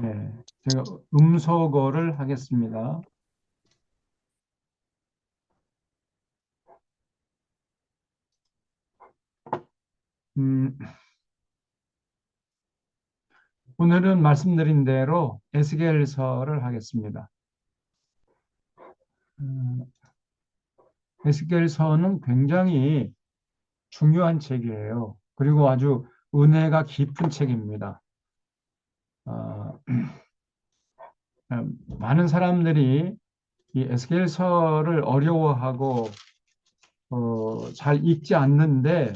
예, 제가 음소거를 하겠습니다. 음, 오늘은 말씀드린 대로 에스겔서를 하겠습니다. 음, 에스겔서는 굉장히 중요한 책이에요. 그리고 아주 은혜가 깊은 책입니다. 어, 많은 사람들이 이 에스겔서를 어려워하고 잘 읽지 않는데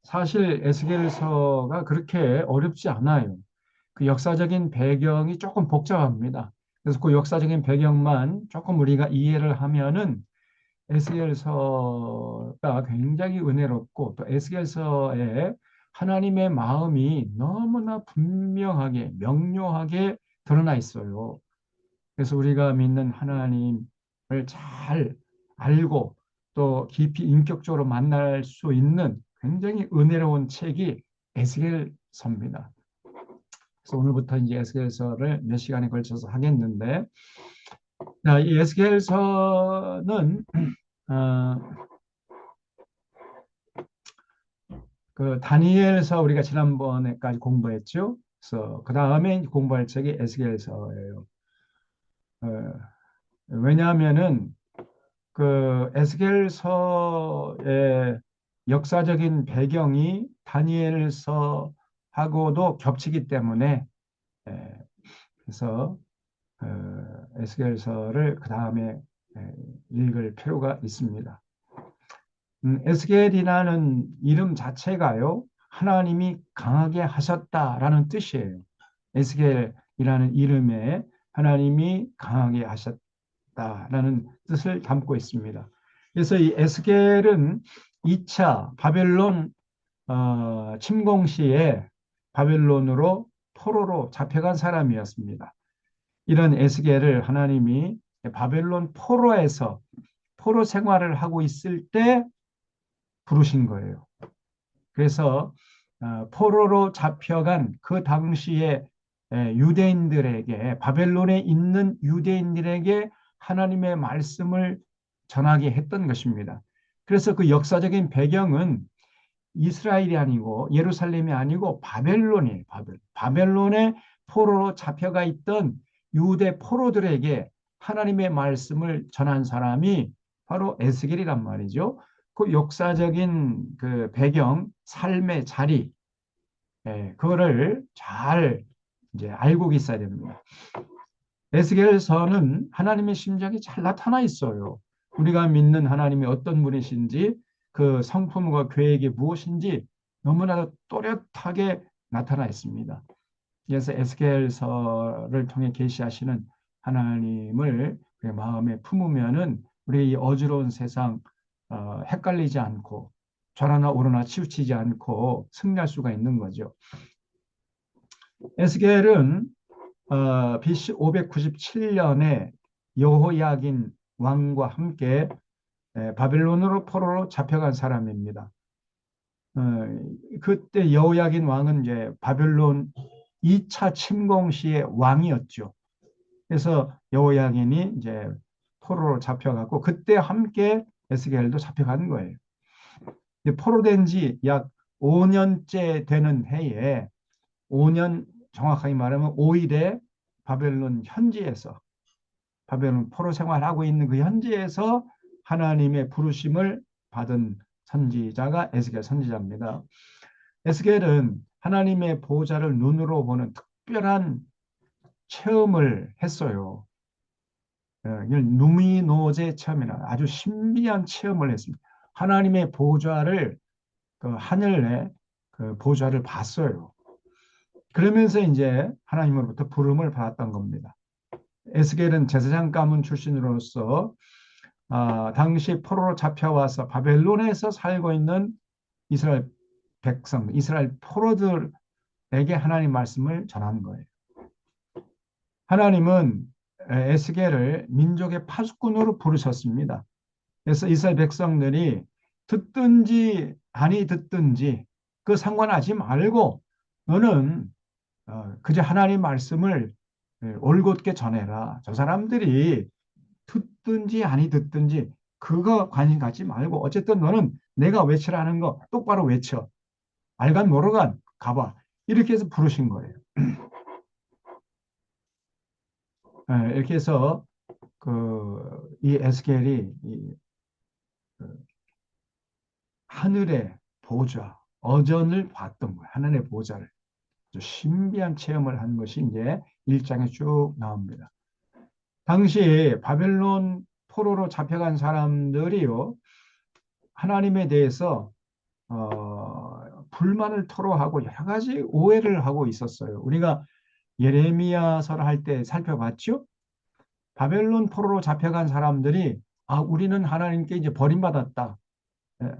사실 에스겔서가 그렇게 어렵지 않아요. 그 역사적인 배경이 조금 복잡합니다. 그래서 그 역사적인 배경만 조금 우리가 이해를 하면은 에스겔서가 굉장히 은혜롭고 또 에스겔서에 하나님의 마음이 너무나 분명하게 명료하게 드러나 있어요. 그래서 우리가 믿는 하나님을 잘 알고 또 깊이 인격적으로 만날 수 있는 굉장히 은혜로운 책이 에스겔서입니다. 그래서 오늘부터 이제 에스겔서를 몇 시간에 걸쳐서 하겠는데, 이 에스겔서는 어, 그 다니엘서 우리가 지난번에까지 공부했죠. 그래서 그 다음에 공부할 책이 에스겔서예요. 왜냐하면은 그 에스겔서의 역사적인 배경이 다니엘서하고도 겹치기 때문에 에, 그래서 에스겔서를 그 다음에 읽을 필요가 있습니다. 에스겔이라는 이름 자체가요, 하나님이 강하게 하셨다라는 뜻이에요. 에스겔이라는 이름에 하나님이 강하게 하셨다라는 뜻을 담고 있습니다. 그래서 이 에스겔은 2차 바벨론 침공 시에 바벨론으로 포로로 잡혀간 사람이었습니다. 이런 에스겔을 하나님이 바벨론 포로에서 포로 생활을 하고 있을 때 부르신 거예요. 그래서 포로로 잡혀간 그 당시에 유대인들에게 바벨론에 있는 유대인들에게 하나님의 말씀을 전하게 했던 것입니다. 그래서 그 역사적인 배경은 이스라엘이 아니고 예루살렘이 아니고 바벨론이에요. 바벨론에 포로로 잡혀가 있던 유대 포로들에게 하나님의 말씀을 전한 사람이 바로 에스겔이란 말이죠. 그 역사적인 그 배경, 삶의 자리, 그거를 잘 이제 알고 있어야 됩니다. 에스겔서는 하나님의 심정이 잘 나타나 있어요. 우리가 믿는 하나님이 어떤 분이신지 그 성품과 계획이 무엇인지 너무나도 또렷하게 나타나 있습니다. 그래서 에스겔서를 통해 계시하시는 하나님을 마음에 품으면은 우리 이 어지러운 세상 헷갈리지 않고 좌나나 우러나 치우치지 않고 승리할 수가 있는 거죠. 에스겔은 BC 597년에 여호야긴 왕과 함께 바벨론으로 포로로 잡혀간 사람입니다. 어, 그때 여호야긴 왕은 이제 바벨론 2차 침공 시의 왕이었죠. 그래서 여호야긴이 이제 포로로 잡혀갔고 그때 함께 에스겔도 잡혀간 거예요. 포로된 지 약 5년째 되는 해에 5년 정확하게 말하면 5일에 바벨론 현지에서 바벨론 포로 생활하고 있는 그 현지에서 하나님의 부르심을 받은 선지자가 에스겔 선지자입니다. 에스겔은 하나님의 보좌를 눈으로 보는 특별한 체험을 했어요. 누미노제 체험이라 아주 신비한 체험을 했습니다. 하나님의 보좌를 그 하늘에 그 보좌를 봤어요. 그러면서 이제 하나님으로부터 부름을 받았던 겁니다. 에스겔은 제사장 가문 출신으로서 당시 포로로 잡혀와서 바벨론에서 살고 있는 이스라엘 백성, 이스라엘 포로들에게 하나님 말씀을 전한 거예요. 하나님은 에스겔을 민족의 파수꾼으로 부르셨습니다. 그래서 이스라엘 백성들이 듣든지 아니 듣든지 그 상관하지 말고 너는 그저 하나님 말씀을 올곧게 전해라. 저 사람들이 듣든지 아니 듣든지 그거 관심 갖지 말고 어쨌든 너는 내가 외치라는 거 똑바로 외쳐. 알간 모르간 가봐. 이렇게 해서 부르신 거예요. 이렇게 해서 이 에스겔이 그 하늘의 보좌, 어전을 봤던 거예요. 하늘의 보좌를. 아주 신비한 체험을 한 것이 이제 1장에 쭉 나옵니다. 당시 바벨론 포로로 잡혀간 사람들이요, 하나님에 대해서 불만을 토로하고 여러 가지 오해를 하고 있었어요. 우리가 예레미야서를 할 때 살펴봤죠? 바벨론 포로로 잡혀간 사람들이 우리는 하나님께 이제 버림받았다. 예.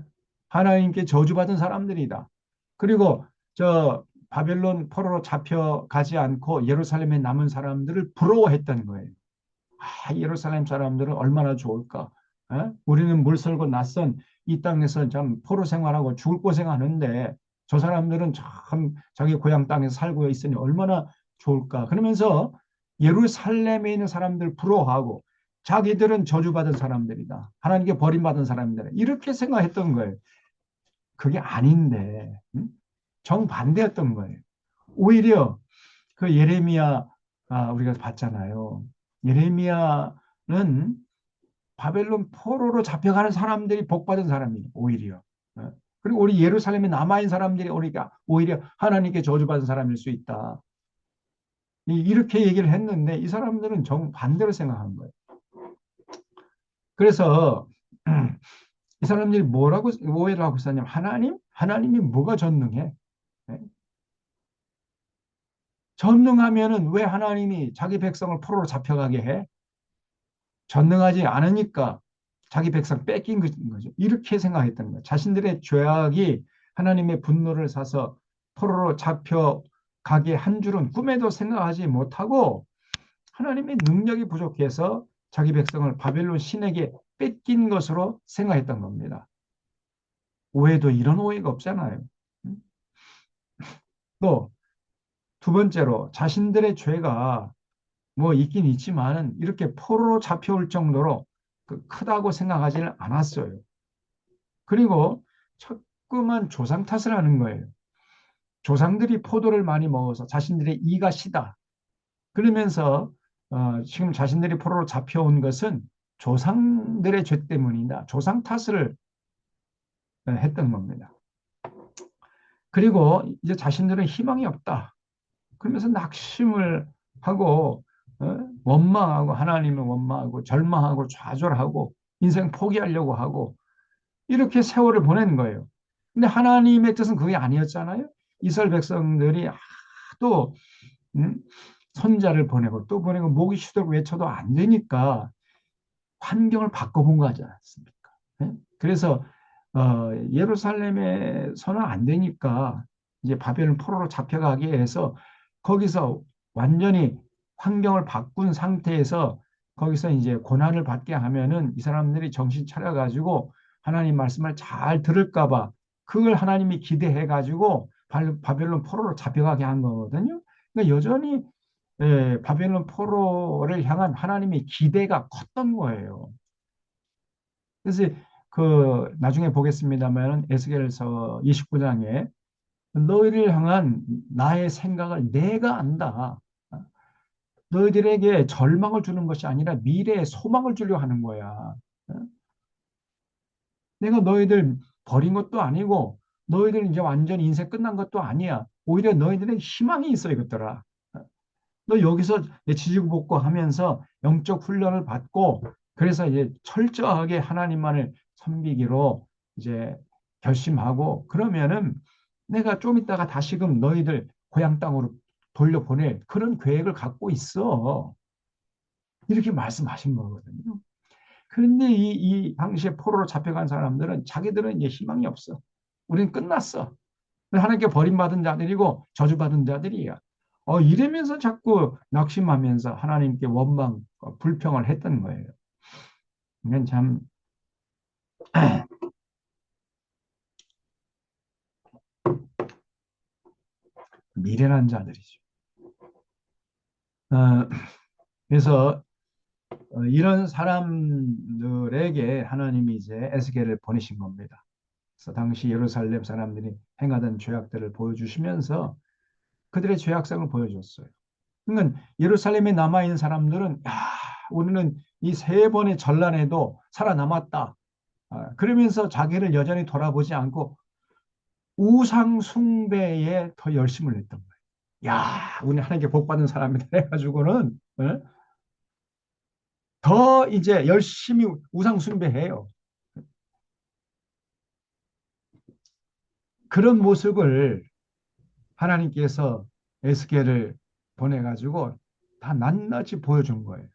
하나님께 저주받은 사람들이다. 그리고 저 바벨론 포로로 잡혀가지 않고 예루살렘에 남은 사람들을 부러워했던 거예요. 예루살렘 사람들은 얼마나 좋을까? 우리는 물설고 낯선 이 땅에서 참 포로 생활하고 죽을 고생하는데 저 사람들은 참 자기 고향 땅에서 살고 있으니 얼마나 좋을까? 그러면서 예루살렘에 있는 사람들 부러워하고 자기들은 저주받은 사람들이다. 하나님께 버림받은 사람들이다. 이렇게 생각했던 거예요. 그게 아닌데 정반대였던 거예요. 오히려 그 예레미야 우리가 봤잖아요. 예레미야는 바벨론 포로로 잡혀가는 사람들이 복받은 사람이에요. 오히려. 그리고 우리 예루살렘에 남아있는 사람들이 우리가 오히려 하나님께 저주받은 사람일 수 있다. 이렇게 얘기를 했는데 이 사람들은 정반대로 생각한 거예요. 그래서 이 사람들이 뭐라고 오해를 하고 있었냐면 하나님이 뭐가 전능해? 전능하면은 왜 하나님이 자기 백성을 포로로 잡혀가게 해? 전능하지 않으니까 자기 백성 뺏긴 거죠. 이렇게 생각했던 거예요. 자신들의 죄악이 하나님의 분노를 사서 포로로 잡혀가게 한 줄은 꿈에도 생각하지 못하고 하나님의 능력이 부족해서 자기 백성을 바벨론 신에게 뺏긴 것으로 생각했던 겁니다. 오해도 이런 오해가 없잖아요. 또 두 번째로 자신들의 죄가 뭐 있긴 있지만은 이렇게 포로로 잡혀올 정도로 크다고 생각하지는 않았어요. 그리고 자꾸만 조상 탓을 하는 거예요. 조상들이 포도를 많이 먹어서 자신들의 이가 시다. 그러면서 지금 자신들이 포로로 잡혀온 것은 조상들의 죄 때문이다. 조상 탓을 했던 겁니다. 그리고 이제 자신들은 희망이 없다. 그러면서 낙심을 하고 원망하고 하나님을 원망하고 절망하고 좌절하고 인생 포기하려고 하고 이렇게 세월을 보낸 거예요. 근데 하나님의 뜻은 그게 아니었잖아요. 이스라엘 백성들이 또 음, 선자를 보내고 또 보내고 목이 쉬도록 외쳐도 안 되니까 환경을 바꿔본 거지 않습니까? 그래서 예루살렘에서는 안 되니까 이제 바벨론 포로로 잡혀가게 해서 거기서 완전히 환경을 바꾼 상태에서 거기서 이제 고난을 받게 하면은 이 사람들이 정신 차려가지고 하나님 말씀을 잘 들을까 봐 그걸 하나님이 기대해가지고 바벨론 포로로 잡혀가게 한 거거든요. 그러니까 여전히 바벨론 포로를 향한 하나님의 기대가 컸던 거예요. 그래서 나중에 보겠습니다만 에스겔서 29장에 너희를 향한 나의 생각을 내가 안다. 너희들에게 절망을 주는 것이 아니라 미래에 소망을 주려 하는 거야. 내가 너희들 버린 것도 아니고 너희들 이제 완전 인생 끝난 것도 아니야. 오히려 너희들은 희망이 있어 이것들아. 너 여기서 지지고 볶고 하면서 영적 훈련을 받고 그래서 이제 철저하게 하나님만을 섬기기로 이제 결심하고 그러면은 내가 좀 있다가 다시금 너희들 고향 땅으로 돌려보낼 그런 계획을 갖고 있어. 이렇게 말씀하신 거거든요. 그런데 이 당시에 포로로 잡혀간 사람들은 자기들은 이제 희망이 없어. 우리는 끝났어. 하나님께 버림받은 자들이고 저주받은 자들이야. 이러면서 자꾸 낙심하면서 하나님께 원망, 불평을 했던 거예요. 이건 참 미련한 자들이죠. 어, 그래서 이런 사람들에게 하나님이 이제 에스겔을 보내신 겁니다. 그래서 당시 예루살렘 사람들이 행하던 죄악들을 보여주시면서 그들의 죄악성을 보여줬어요. 그러니까 예루살렘에 남아있는 사람들은 야, 우리는 이 세 번의 전란에도 살아남았다. 그러면서 자기를 여전히 돌아보지 않고 우상 숭배에 더 열심을 냈던 거예요. 야, 우리 하나님께 복 받은 사람이다 해가지고는 더 이제 열심히 우상 숭배해요. 그런 모습을 하나님께서 에스겔을 보내가지고 다 낱낱이 보여준 거예요.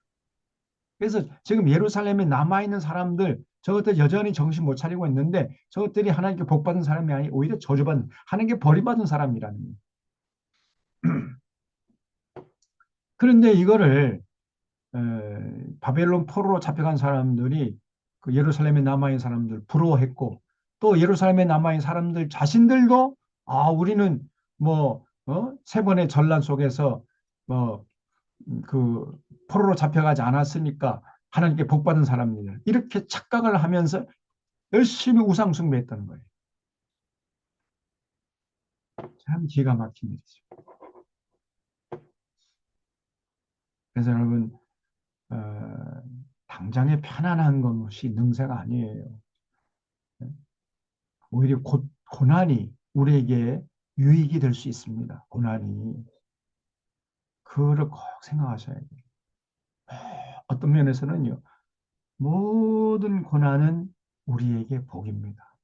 그래서 지금 예루살렘에 남아있는 사람들, 저것들 여전히 정신 못 차리고 있는데 저것들이 하나님께 복받은 사람이 아니 오히려 저주받은, 하나님께 버림받은 사람이라는 거예요. 그런데 이거를 바벨론 포로로 잡혀간 사람들이 그 예루살렘에 남아있는 사람들 부러워했고, 또 예루살렘에 남아있는 사람들 자신들도 우리는 뭐 세 번의 전란 속에서 뭐 그 포로로 잡혀가지 않았으니까 하나님께 복받은 사람이다, 이렇게 착각을 하면서 열심히 우상숭배했다는 거예요. 참 기가 막힌 일이죠. 그래서 여러분, 어, 당장에 편안한 것이 능사가 아니에요. 오히려 고난이 우리에게 유익이 될 수 있습니다. 고난이. 그걸 꼭 생각하셔야 돼요. 어떤 면에서는요, 모든 고난은 우리에게 복입니다.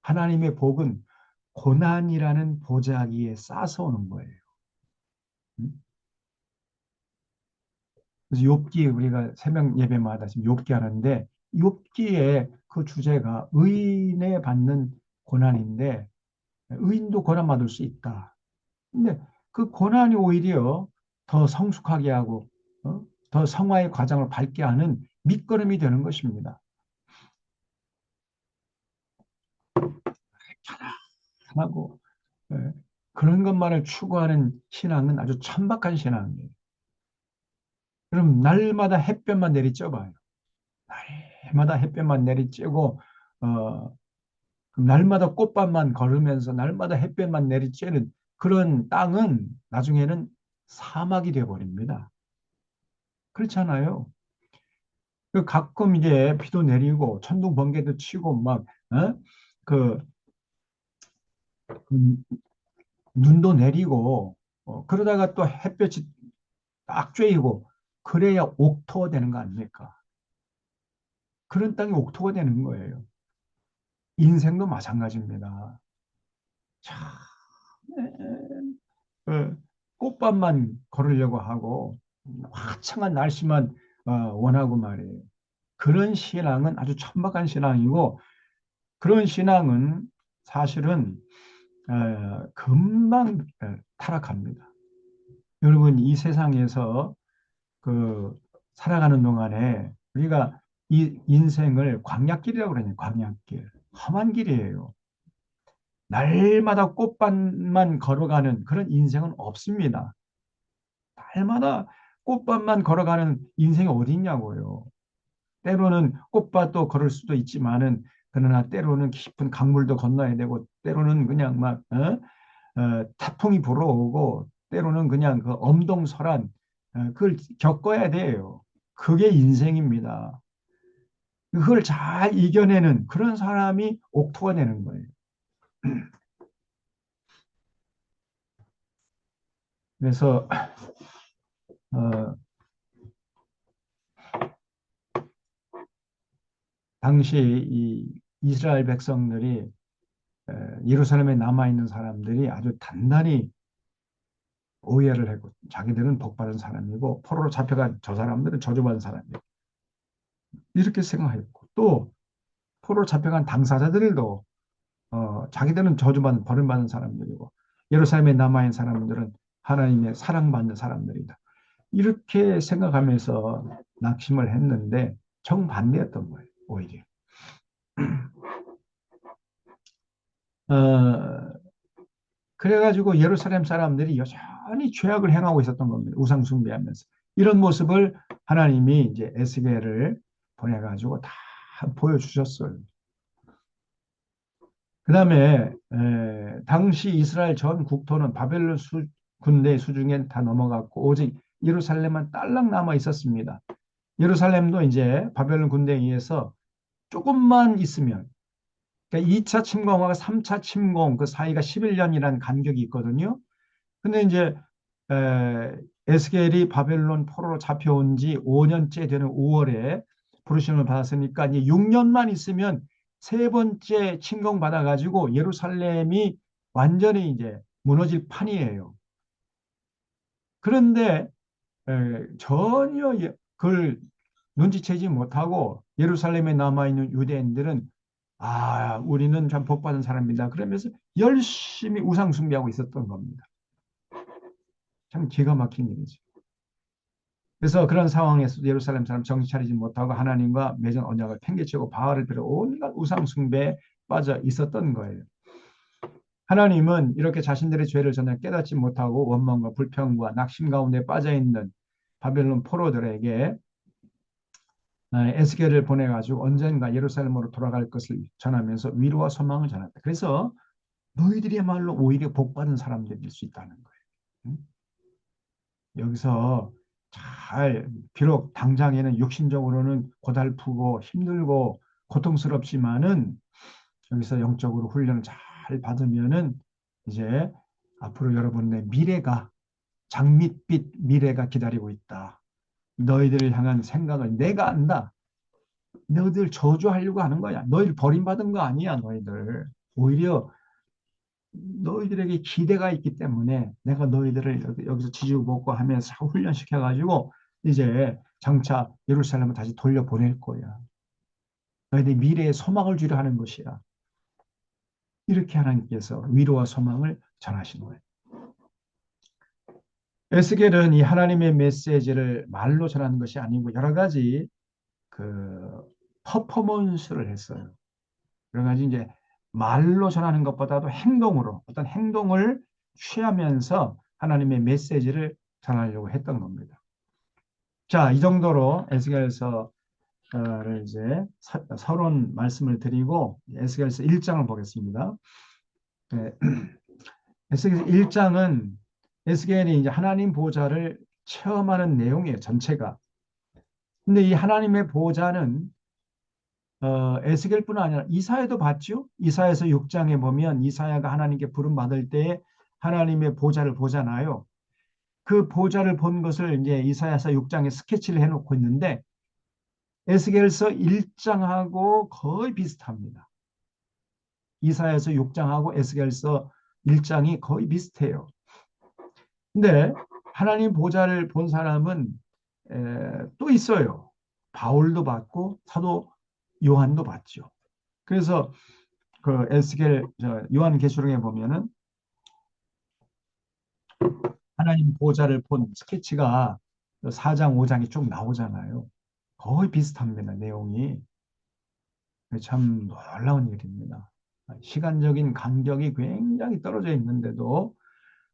하나님의 복은 고난이라는 보자기에 싸서 오는 거예요. 음? 그래서 욥기, 우리가 새벽 예배마다 지금 욥기 하는데 욥기의 그 주제가 의인에 받는 고난인데, 의인도 고난받을 수 있다. 근데 그 고난이 오히려 더 성숙하게 하고 더 성화의 과정을 밟게 하는 밑거름이 되는 것입니다. 편하고 그런 것만을 추구하는 신앙은 아주 천박한 신앙이에요. 그럼 날마다 햇볕만 내리쬐봐요. 날마다 햇볕만 내리쬐고 어, 날마다 꽃밭만 걸으면서 날마다 햇볕만 내리쬐는 그런 땅은 나중에는 사막이 되어버립니다. 그렇잖아요. 그 가끔 이제 비도 내리고 천둥 번개도 치고 막 그 음, 눈도 내리고 그러다가 또 햇볕이 딱 쬐이고 그래야 옥토가 되는 거 아닙니까? 그런 땅이 옥토가 되는 거예요. 인생도 마찬가지입니다. 참, 꽃밭만 걸으려고 하고 화창한 날씨만 원하고 말이에요. 그런 신앙은 아주 천박한 신앙이고, 그런 신앙은 사실은 금방 타락합니다. 여러분, 이 세상에서 그 살아가는 동안에 우리가 이 인생을 광야길이라고 그러냐, 광야길. 험한 길이에요. 날마다 꽃밭만 걸어가는 그런 인생은 없습니다. 날마다 꽃밭만 걸어가는 인생이 어디 있냐고요. 때로는 꽃밭도 걸을 수도 있지만은, 그러나 때로는 깊은 강물도 건너야 되고, 때로는 그냥 막 태풍이 불어오고, 때로는 그냥 그 엄동설한 그걸 겪어야 돼요. 그게 인생입니다. 그걸 잘 이겨내는 그런 사람이 옥토가 되는 거예요. 그래서 어, 당시 이 이스라엘 백성들이 예루살렘에 남아 있는 사람들이 아주 단단히 오해를 했고, 자기들은 복받은 사람이고 포로로 잡혀간 저 사람들은 저주받은 사람이고, 이렇게 생각했고, 또 포로로 잡혀간 당사자들도 자기들은 저주받은 버림받은 사람들이고 예루살렘에 남아있는 사람들은 하나님의 사랑받는 사람들이다, 이렇게 생각하면서 낙심을 했는데 정반대였던 거예요. 오히려 어, 그래가지고 예루살렘 사람들이 여전히 많이 죄악을 행하고 있었던 겁니다. 우상 숭배하면서. 이런 모습을 하나님이 이제 에스겔을 보내가지고 다 보여주셨어요. 그 다음에 당시 이스라엘 전 국토는 바벨론 군대 수중에 다 넘어갔고 오직 예루살렘만 딸랑 남아 있었습니다. 예루살렘도 이제 바벨론 군대에 의해서 조금만 있으면, 그러니까 2차 침공하고 3차 침공 그 사이가 11년이라는 간격이 있거든요. 근데 이제 에스겔이 바벨론 포로로 잡혀온 지 5년째 되는 5월에 부르심을 받았으니까 이제 6년만 있으면 세 번째 침공 받아가지고 예루살렘이 완전히 이제 무너질 판이에요. 그런데 전혀 그걸 눈치채지 못하고 예루살렘에 남아있는 유대인들은 우리는 참 복받은 사람이다. 그러면서 열심히 우상 숭배하고 있었던 겁니다. 참 기가 막힌 일이죠. 그래서 그런 상황에서 예루살렘 사람 정신 차리지 못하고 하나님과 맺은 언약을 팽개치고 바알을 비롯 온갖 우상 숭배에 빠져 있었던 거예요. 하나님은 이렇게 자신들의 죄를 전혀 깨닫지 못하고 원망과 불평과 낙심 가운데 빠져 있는 바벨론 포로들에게 에스겔을 보내가지고 언젠가 예루살렘으로 돌아갈 것을 전하면서 위로와 소망을 전했다. 그래서 너희들이야말로 오히려 복받은 사람들일 수 있다는 거예요. 응? 여기서 비록 당장에는 육신적으로는 고달프고 힘들고 고통스럽지만은 여기서 영적으로 훈련을 잘 받으면은 이제 앞으로 여러분의 미래가 장밋빛 미래가 기다리고 있다. 너희들을 향한 생각을 내가 안다. 너희들 저주하려고 하는 거야. 너희들 버림받은 거 아니야, 너희들. 오히려 너희들에게 기대가 있기 때문에 내가 너희들을 여기서 지지고 먹고 하면서 훈련시켜가지고 이제 장차 예루살렘을 다시 돌려보낼 거야. 너희들 미래에 소망을 주려 하는 것이야. 이렇게 하나님께서 위로와 소망을 전하신 거예요. 에스겔은 이 하나님의 메시지를 말로 전하는 것이 아니고 여러 가지 그 퍼포먼스를 했어요. 여러 가지 이제 말로 전하는 것보다도 행동으로 어떤 행동을 취하면서 하나님의 메시지를 전하려고 했던 겁니다. 자, 이 정도로 에스겔서를 이제 서론 말씀을 드리고 에스겔서 1장을 보겠습니다. 네. 에스겔서 1장은 에스겔이 이제 하나님 보좌를 체험하는 내용이에요, 전체가. 근데 이 하나님의 보좌는 에스겔뿐 아니라 이사야도 봤죠. 이사야서 6장에 보면 이사야가 하나님께 부름 받을 때에 하나님의 보좌를 보잖아요. 그 보좌를 본 것을 이제 이사야서 6장에 스케치를 해놓고 있는데 에스겔서 1장하고 거의 비슷합니다. 이사야서 6장하고 에스겔서 1장이 거의 비슷해요. 근데 하나님 보좌를 본 사람은 또 있어요. 바울도 봤고 사도 요한도 봤죠. 그래서 그 에스겔 요한계시록에 보면은 하나님 보좌를 본 스케치가 4장, 5장이 쭉 나오잖아요. 거의 비슷합니다, 내용이. 참 놀라운 일입니다. 시간적인 간격이 굉장히 떨어져 있는데도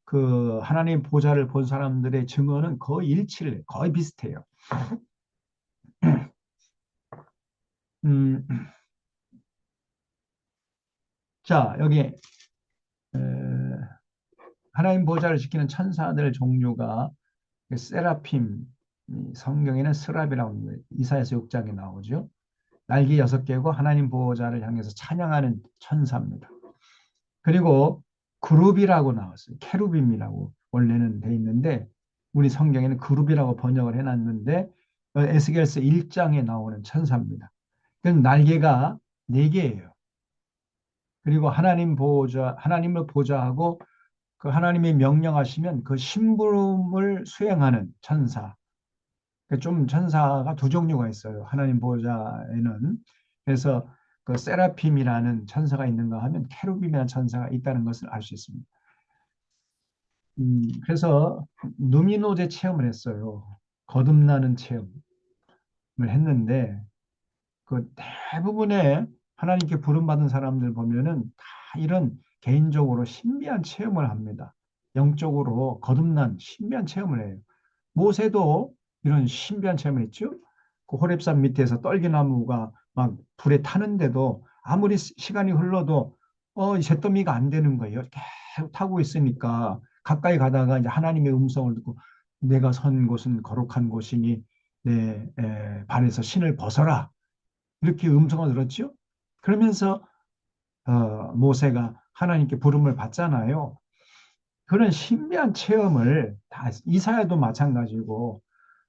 그 하나님 보좌를 본 사람들의 증언은 거의 일치를, 거의 비슷해요. 음, 자, 여기 하나님 보좌를 지키는 천사들 종류가 세라핌, 성경에는 스랍이라고 합니다. 이사야서 6장에 나오죠. 날개 6개고 하나님 보호자를 향해서 찬양하는 천사입니다. 그리고 그룹이라고 나왔어요. 케루빔이라고 원래는 돼 있는데 우리 성경에는 그룹이라고 번역을 해놨는데 에스겔서 1장에 나오는 천사입니다. 그 날개가 4개예요. 그리고 하나님을 보좌하고 그 하나님이 명령하시면 그 심부름을 수행하는 천사. 좀 천사가 두 종류가 있어요. 하나님 보호자에는. 그래서 그 세라핌이라는 천사가 있는가 하면 케루빔이라는 천사가 있다는 것을 알 수 있습니다. 그래서 누미노제 체험을 했어요. 거듭나는 체험을 했는데 그 대부분의 하나님께 부름받은 사람들 보면은 다 이런 개인적으로 신비한 체험을 합니다. 영적으로 거듭난 신비한 체험을 해요. 모세도 이런 신비한 체험을 했죠. 그 호렙산 밑에서 떨기나무가 막 불에 타는데도 아무리 시간이 흘러도 이 잿더미가 안 되는 거예요. 계속 타고 있으니까 가까이 가다가 이제 하나님의 음성을 듣고 내가 선 곳은 거룩한 곳이니 내 발에서 신을 벗어라. 이렇게 음성을 들었죠. 그러면서 모세가 하나님께 부름을 받잖아요. 그런 신비한 체험을 다 이사야도 마찬가지고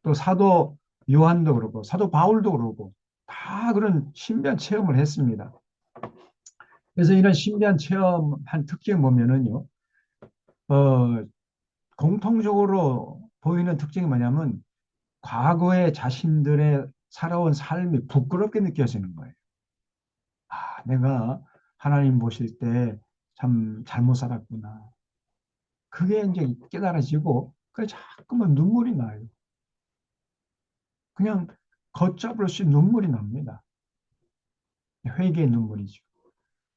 또 사도 요한도 그러고 사도 바울도 그러고 다 그런 신비한 체험을 했습니다. 그래서 이런 신비한 체험한 특징 보면은요, 어, 공통적으로 보이는 특징이 뭐냐면 과거의 자신들의 살아온 삶이 부끄럽게 느껴지는 거예요. 아, 내가 하나님 보실 때 참 잘못 살았구나. 그게 이제 깨달아지고, 그래 자꾸만 눈물이 나요. 그냥 걷잡을 수 없이 눈물이 납니다. 회개의 눈물이죠.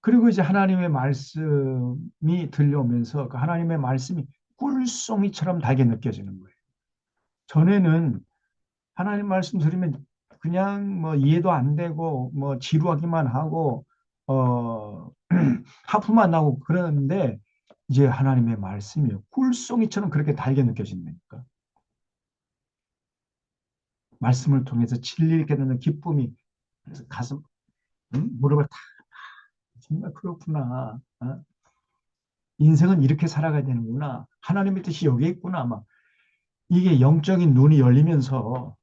그리고 이제 하나님의 말씀이 들려오면서 그 하나님의 말씀이 꿀송이처럼 달게 느껴지는 거예요. 전에는 하나님 말씀 들으면 그냥 뭐 이해도 안 되고 뭐 지루하기만 하고 어 하품만 나고 그러는데 이제 하나님의 말씀이 꿀송이처럼 그렇게 달게 느껴진다니까. 말씀을 통해서 진리를 깨닫는 기쁨이 그래서 가슴 무릎을 탁 정말 그렇구나. 인생은 이렇게 살아가야 되는구나. 하나님의 뜻이 여기에 있구나. 막 이게 영적인 눈이 열리면서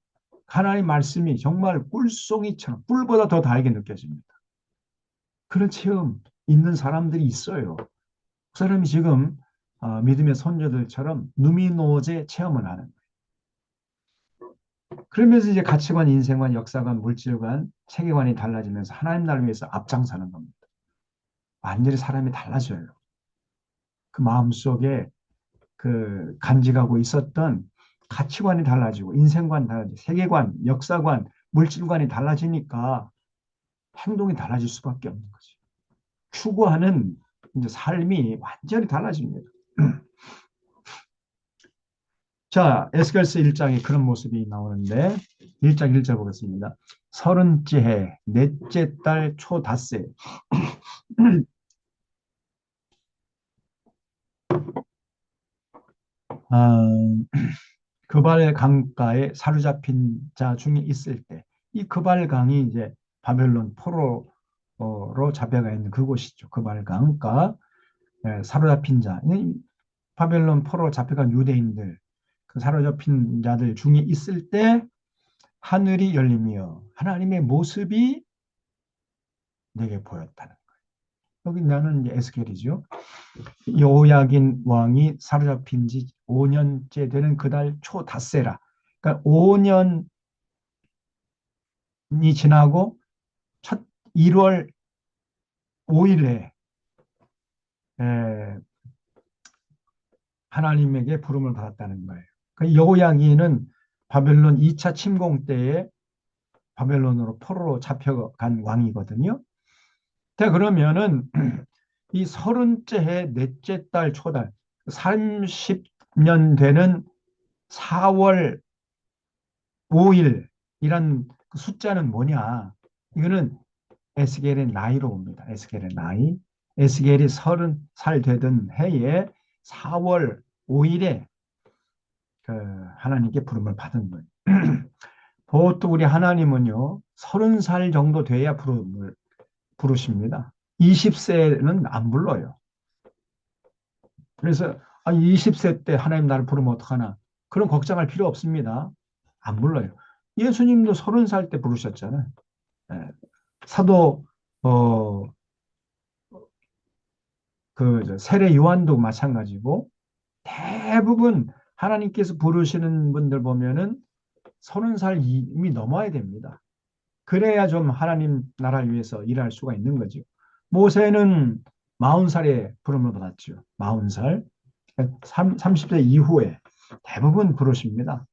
하나님 말씀이 정말 꿀송이처럼 꿀보다 더 달게 느껴집니다. 그런 체험 있는 사람들이 있어요. 그 사람이 지금 믿음의 선조들처럼 누미노제 체험을 하는 거예요. 그러면서 이제 가치관, 인생관, 역사관, 물질관, 세계관이 달라지면서 하나님 나라를 위해서 앞장서는 겁니다. 완전히 사람이 달라져요. 그 마음속에 그 간직하고 있었던 가치관이 달라지고 인생관이 달라지고 세계관, 역사관, 물질관이 달라지니까 행동이 달라질 수밖에 없는 거죠. 추구하는 이제 삶이 완전히 달라집니다. 자, 에스겔서 1장에 그런 모습이 나오는데 1장 1절 보겠습니다. 서른째 해 넷째 달 초닷새 아, 그발 강가에 사로잡힌 자 중에 있을 때, 이 그발 강이 이제 바벨론 포로로 잡혀가 있는 그곳이죠. 그발 강가 사로잡힌 자, 바벨론 포로 잡혀간 유대인들, 그 사로잡힌 자들 중에 있을 때 하늘이 열리며 하나님의 모습이 내게 보였다는. 여기 나는 이제 에스겔이죠. 여호야긴 왕이 사로잡힌 지 5년째 되는 그달 초닷새라. 그러니까 5년이 지나고 첫 1월 5일에 하나님에게 부름을 받았다는 거예요. 그러니까 여호야긴은 바벨론 2차 침공 때에 바벨론으로 포로로 잡혀간 왕이거든요. 자, 그러면은 이 서른째 해 넷째 달 초달 30년 되는 4월 5일이란 그 숫자는 뭐냐? 이거는 에스겔의 나이로 봅니다. 에스겔의 나이. 에스겔이 30살 되던 해에 4월 5일에 그 하나님께 부름을 받은 거예요. 보통 우리 하나님은요, 30살 정도 돼야 부름을 부르십니다. 20세는 안 불러요. 그래서 20세 때 하나님 나를 부르면 어떡하나? 그런 걱정할 필요 없습니다. 안 불러요. 예수님도 30살 때 부르셨잖아요. 예. 사도 그 세례 요한도 마찬가지고 대부분 하나님께서 부르시는 분들 보면은 30살 이미 넘어야 됩니다. 그래야 좀 하나님 나라를 위해서 일할 수가 있는 거죠. 모세는 40살에 부름을 받았죠. 40살. 30세 이후에 대부분 부르십니다.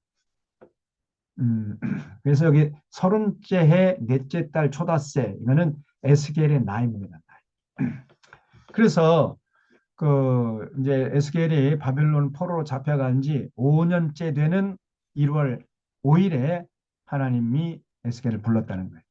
그래서 여기 30째 해 넷째 달 초닷새 이거는 에스겔의 나이입니다. 그래서 이제 에스겔이 바벨론 포로로 잡혀간 지 5년째 되는 1월 5일에 하나님이 에스겔을 불렀다는 거예요.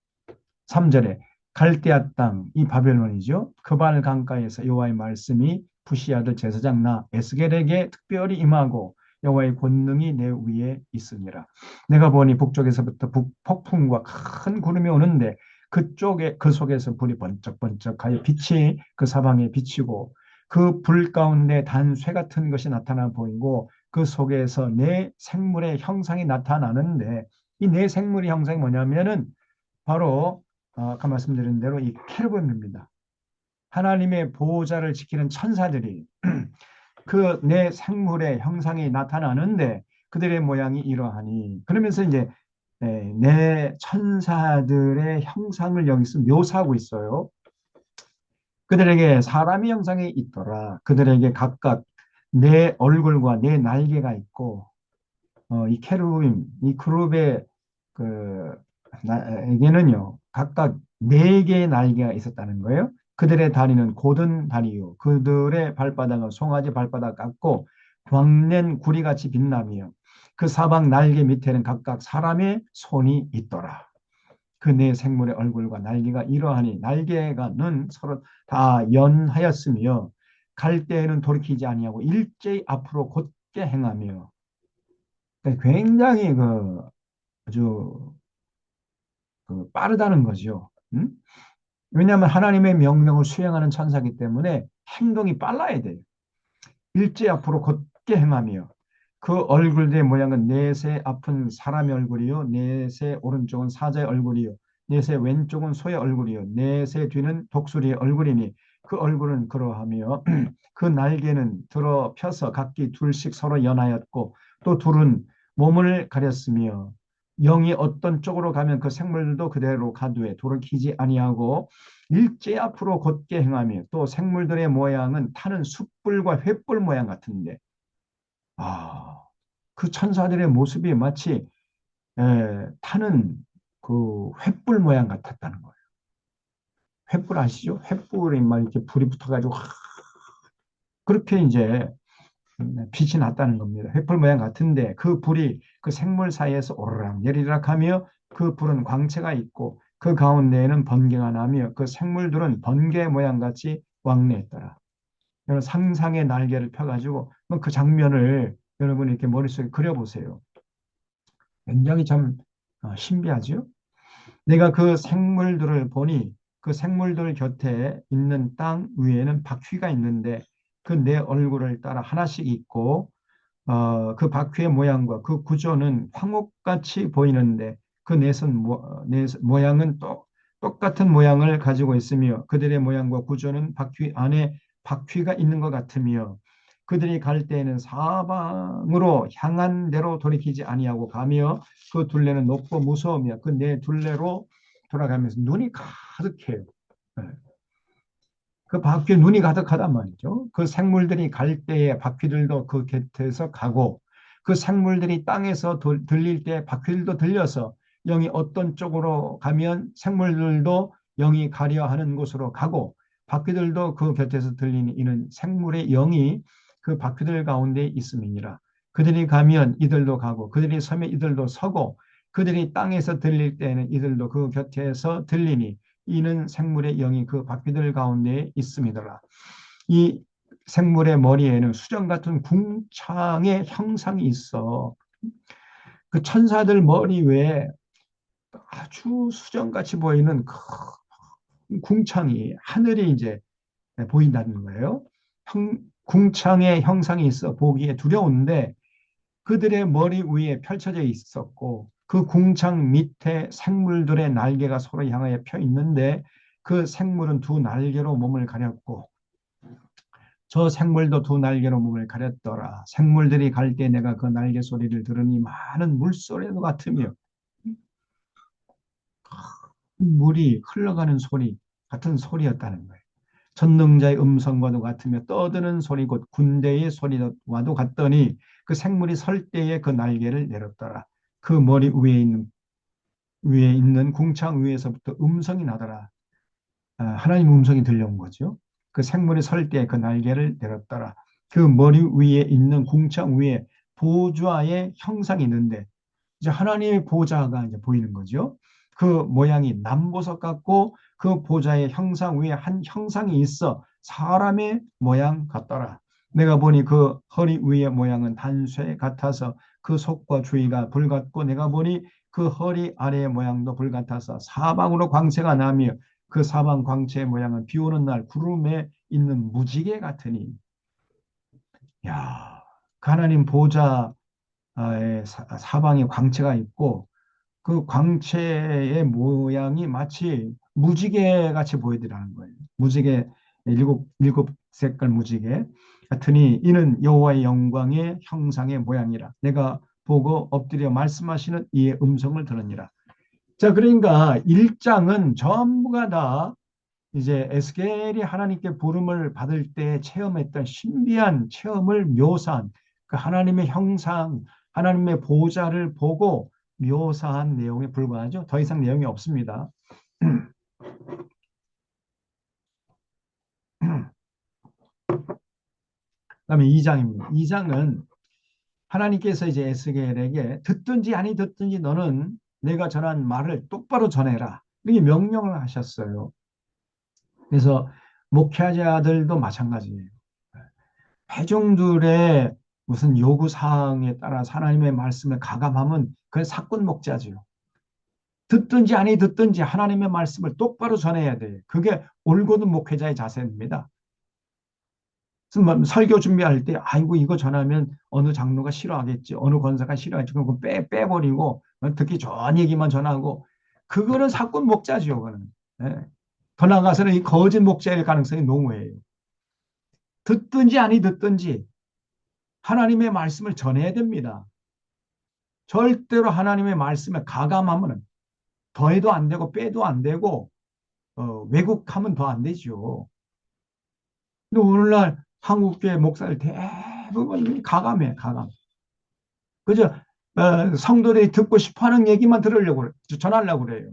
3절에 갈대아 땅, 이 바벨론이죠. 그발 강가에서 여호와의 말씀이 부시 아들 제사장 나 에스겔에게 특별히 임하고 여호와의 권능이 내 위에 있으니라. 내가 보니 북쪽에서부터 폭풍과 큰 구름이 오는데 그쪽에 그 속에서 불이 번쩍번쩍하여 빛이 그 사방에 비치고 그 불 가운데 단쇠 같은 것이 나타나 보이고 그 속에서 내 생물의 형상이 나타나는데 이 내 생물의 형상이 뭐냐면은 바로 아까 말씀드린 대로 이 케르빔입니다. 하나님의 보호자를 지키는 천사들이 그 내 생물의 형상이 나타나는데 그들의 모양이 이러하니 그러면서 이제 내 천사들의 형상을 여기서 묘사하고 있어요. 그들에게 사람의 형상이 있더라. 그들에게 각각 내 얼굴과 내 날개가 있고 이 케루빔, 이 그룹의 그 에게는요 각각 네 개의 날개가 있었다는 거예요. 그들의 다리는 곧은 다리요, 그들의 발바닥은 송아지 발바닥 같고 광낸 구리같이 빛나며 그 사방 날개 밑에는 각각 사람의 손이 있더라. 그 네 생물의 얼굴과 날개가 이러하니 날개가는 서로 다 연하였으며 갈 때에는 돌이키지 아니하고 일제히 앞으로 곧게 행하며 굉장히 아주 빠르다는 거죠. 왜냐하면 하나님의 명령을 수행하는 천사이기 때문에 행동이 빨라야 돼요. 일제 앞으로 곧게 행하며 그 얼굴의 모양은 넷의 앞은 사람의 얼굴이요, 넷의 오른쪽은 사자의 얼굴이요, 넷의 왼쪽은 소의 얼굴이요, 넷의 뒤는 독수리의 얼굴이니 그 얼굴은 그러하며 그 날개는 들어 펴서 각기 둘씩 서로 연하였고 또 둘은 몸을 가렸으며 영이 어떤 쪽으로 가면 그 생물들도 그대로 가두에 돌이키지 아니하고 일제 앞으로 곧게 행하며 또 생물들의 모양은 타는 숯불과 횃불 모양 같은데 그 천사들의 모습이 마치 타는 그 횃불 모양 같았다는 거예요. 횃불 아시죠? 횃불이 막 이렇게 불이 붙어가지고 그렇게 이제 빛이 났다는 겁니다. 횃불 모양 같은데 그 불이 그 생물 사이에서 오르락 내리락 하며 그 불은 광채가 있고 그 가운데에는 번개가 나며 그 생물들은 번개 모양 같이 왕래했더라. 여러분 상상의 날개를 펴가지고 그 장면을 여러분이 이렇게 머릿속에 그려보세요. 굉장히 참 신비하죠? 내가 그 생물들을 보니 그 생물들 곁에 있는 땅 위에는 바퀴가 있는데 그 내 얼굴을 따라 하나씩 있고 그 바퀴의 모양과 그 구조는 황옥같이 보이는데 그 모양은 똑같은 모양을 가지고 있으며 그들의 모양과 구조는 바퀴 안에 바퀴가 있는 것 같으며 그들이 갈 때에는 사방으로 향한 대로 돌이키지 아니하고 가며 그 둘레는 높고 무서우며 그 네 둘레로 돌아가면서 눈이 가득해요. 네. 그 바퀴에 눈이 가득하단 말이죠. 그 생물들이 갈 때에 바퀴들도 그 곁에서 가고 그 생물들이 땅에서 들릴 때 바퀴들도 들려서 영이 어떤 쪽으로 가면 생물들도 영이 가려 하는 곳으로 가고 바퀴들도 그 곁에서 들리는 이는 생물의 영이 그 바퀴들 가운데 있음이니라. 그들이 가면 이들도 가고 그들이 서면 이들도 서고 그들이 땅에서 들릴 때는 이들도 그 곁에서 들리니 이는 생물의 영이 그 바퀴들 가운데 있음이더라. 이 생물의 머리에는 수정 같은 궁창의 형상이 있어. 그 천사들 머리 위에 아주 수정같이 보이는 큰 궁창이 하늘이 이제 보인다는 거예요. 궁창의 형상이 있어 보기에 두려운데 그들의 머리 위에 펼쳐져 있었고 그 궁창 밑에 생물들의 날개가 서로 향하여 펴 있는데 그 생물은 두 날개로 몸을 가렸고 저 생물도 두 날개로 몸을 가렸더라. 생물들이 갈 때 내가 그 날개 소리를 들으니 많은 물소리도 같으며 물이 흘러가는 소리 같은 소리였다는 거예요. 전능자의 음성과도 같으며 떠드는 소리 곧 군대의 소리와도 같더니 그 생물이 설 때에 그 날개를 내렸더라. 그 머리 위에 있는 궁창 위에서부터 음성이 나더라. 하나님 음성이 들려온 거죠. 그 생물이 설 때 그 날개를 내렸더라. 그 머리 위에 있는 궁창 위에 보좌의 형상이 있는데 이제 하나님의 보좌가 이제 보이는 거죠. 그 모양이 남보석 같고 그 보좌의 형상 위에 한 형상이 있어 사람의 모양 같더라. 내가 보니 그 허리 위의 모양은 단쇠 같아서 그 속과 주위가 불 같고 내가 보니 그 허리 아래의 모양도 불 같아서 사방으로 광채가 나며 그 사방 광채의 모양은 비 오는 날 구름에 있는 무지개 같으니 야, 그 하나님 보좌의 사방에 광채가 있고 그 광채의 모양이 마치 무지개 같이 보이더라는 거예요. 무지개 일곱 색깔 무지개 같으니 이는 여호와의 영광의 형상의 모양이라. 내가 보고 엎드려 말씀하시는 이의 음성을 들으니라. 자, 그러니까 1장은 전부가 다 이제 에스겔이 하나님께 부름을 받을 때 체험했던 신비한 체험을 묘사한 그 하나님의 형상, 하나님의 보좌를 보고 묘사한 내용에 불과하죠. 더 이상 내용이 없습니다. 그다음에 2장입니다. 2장은 하나님께서 이제 에스겔에게 듣든지 아니 듣든지 너는 내가 전한 말을 똑바로 전해라. 이렇게 명령을 하셨어요. 그래서 목회자들도 마찬가지예요. 회중들의 무슨 요구 사항에 따라 하나님의 말씀을 가감하면 그건 사건 목자지요. 듣든지 아니 듣든지 하나님의 말씀을 똑바로 전해야 돼요. 그게 올곧은 목회자의 자세입니다. 설교 준비할 때 아이고 이거 전하면 어느 장로가 싫어하겠지, 어느 권사가 싫어하겠지, 그거 빼버리고 듣기 좋은 얘기만 전하고 그거는 사건 목자지요. 그거는. 네. 더 나아가서는 이 거짓 목자일 가능성이 농후해요. 듣든지 아니 듣든지 하나님의 말씀을 전해야 됩니다. 절대로 하나님의 말씀에 가감하면 더해도 안 되고 빼도 안 되고 왜곡하면 더 안 되죠. 근데 오늘날 한국교회 목사들 대부분 가감해, 가감. 그저 성도들이 듣고 싶어하는 얘기만 들으려고 전하려고 그래요.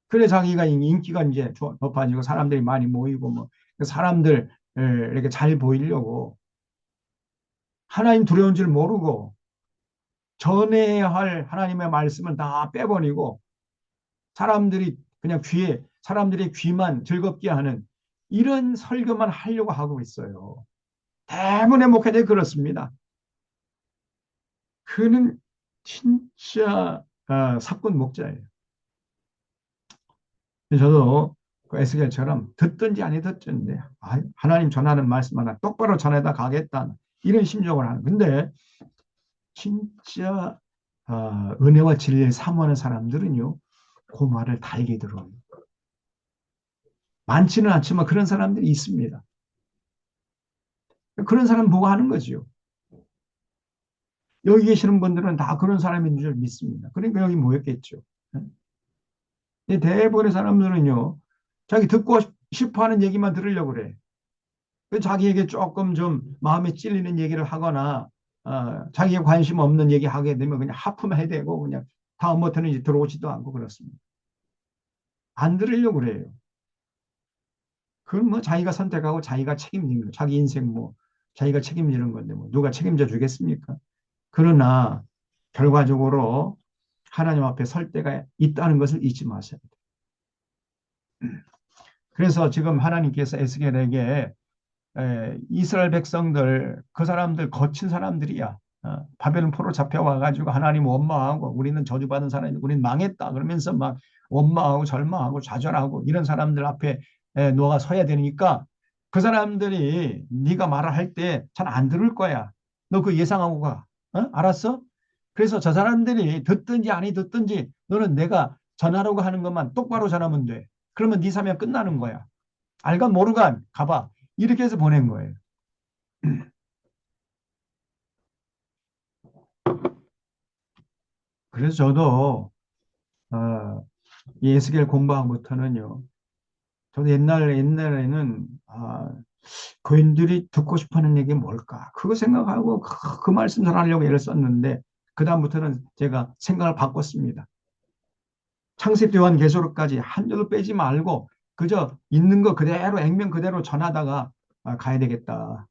그래 자기가 인기가 이제 높아지고 사람들이 많이 모이고 뭐 사람들 이렇게 잘 보이려고 하나님 두려운 줄 모르고 전해야 할 하나님의 말씀은 다 빼버리고 사람들이 그냥 사람들의 귀만 즐겁게 하는 이런 설교만 하려고 하고 있어요. 대부분의 목회자들이 그렇습니다. 그는 진짜 사건 목자예요. 저도 그 에스겔처럼 듣든지 아니 듣든지 하나님 전하는 말씀 하나 똑바로 전해다 가겠다 이런 심정을 하는. 근데 진짜 은혜와 진리를 사모하는 사람들은요 그 말을 달게 들어요. 많지는 않지만 그런 사람들이 있습니다. 그런 사람 보고 하는 거죠. 여기 계시는 분들은 다 그런 사람인 줄 믿습니다. 그러니까 여기 모였겠죠. 대부분의 사람들은요, 자기 듣고 싶어하는 얘기만 들으려고 그래. 자기에게 조금 좀 마음에 찔리는 얘기를 하거나 자기에 관심 없는 얘기 하게 되면 그냥 하품해야 되고 그냥 다음부터는 이제 들어오지도 않고 그렇습니다. 안 들으려고 그래요. 그건 뭐 자기가 선택하고 자기가 책임지는 거, 자기 인생 뭐 자기가 책임지는 건데 뭐 누가 책임져 주겠습니까? 그러나 결과적으로 하나님 앞에 설 때가 있다는 것을 잊지 마셔야 돼요. 그래서 지금 하나님께서 에스겔에게 이스라엘 백성들 그 사람들 거친 사람들이야. 바벨론 포로 잡혀와가지고 하나님 원망하고 우리는 저주받은 사람이 우리는 망했다 그러면서 막 원망하고 절망하고 좌절하고 이런 사람들 앞에 너가 서야 되니까 그 사람들이 네가 말을 할 때 잘 안 들을 거야. 너 그 예상하고 가. 알았어? 그래서 저 사람들이 듣든지 아니 듣든지 너는 내가 전하려고 하는 것만 똑바로 전하면 돼. 그러면 네 사명 끝나는 거야. 알간 모르간 가봐. 이렇게 해서 보낸 거예요. 그래서 저도 이 에스겔 공부하고부터는요. 저도 옛날에는 교인들이 듣고 싶어하는 얘기 뭘까? 그거 생각하고 그 말씀 전하려고 애를 썼는데 그 다음부터는 제가 생각을 바꿨습니다. 창세기 요한계시록까지 한 줄도 빼지 말고 그저 있는 거 그대로 액면 그대로 전하다가 가야 되겠다.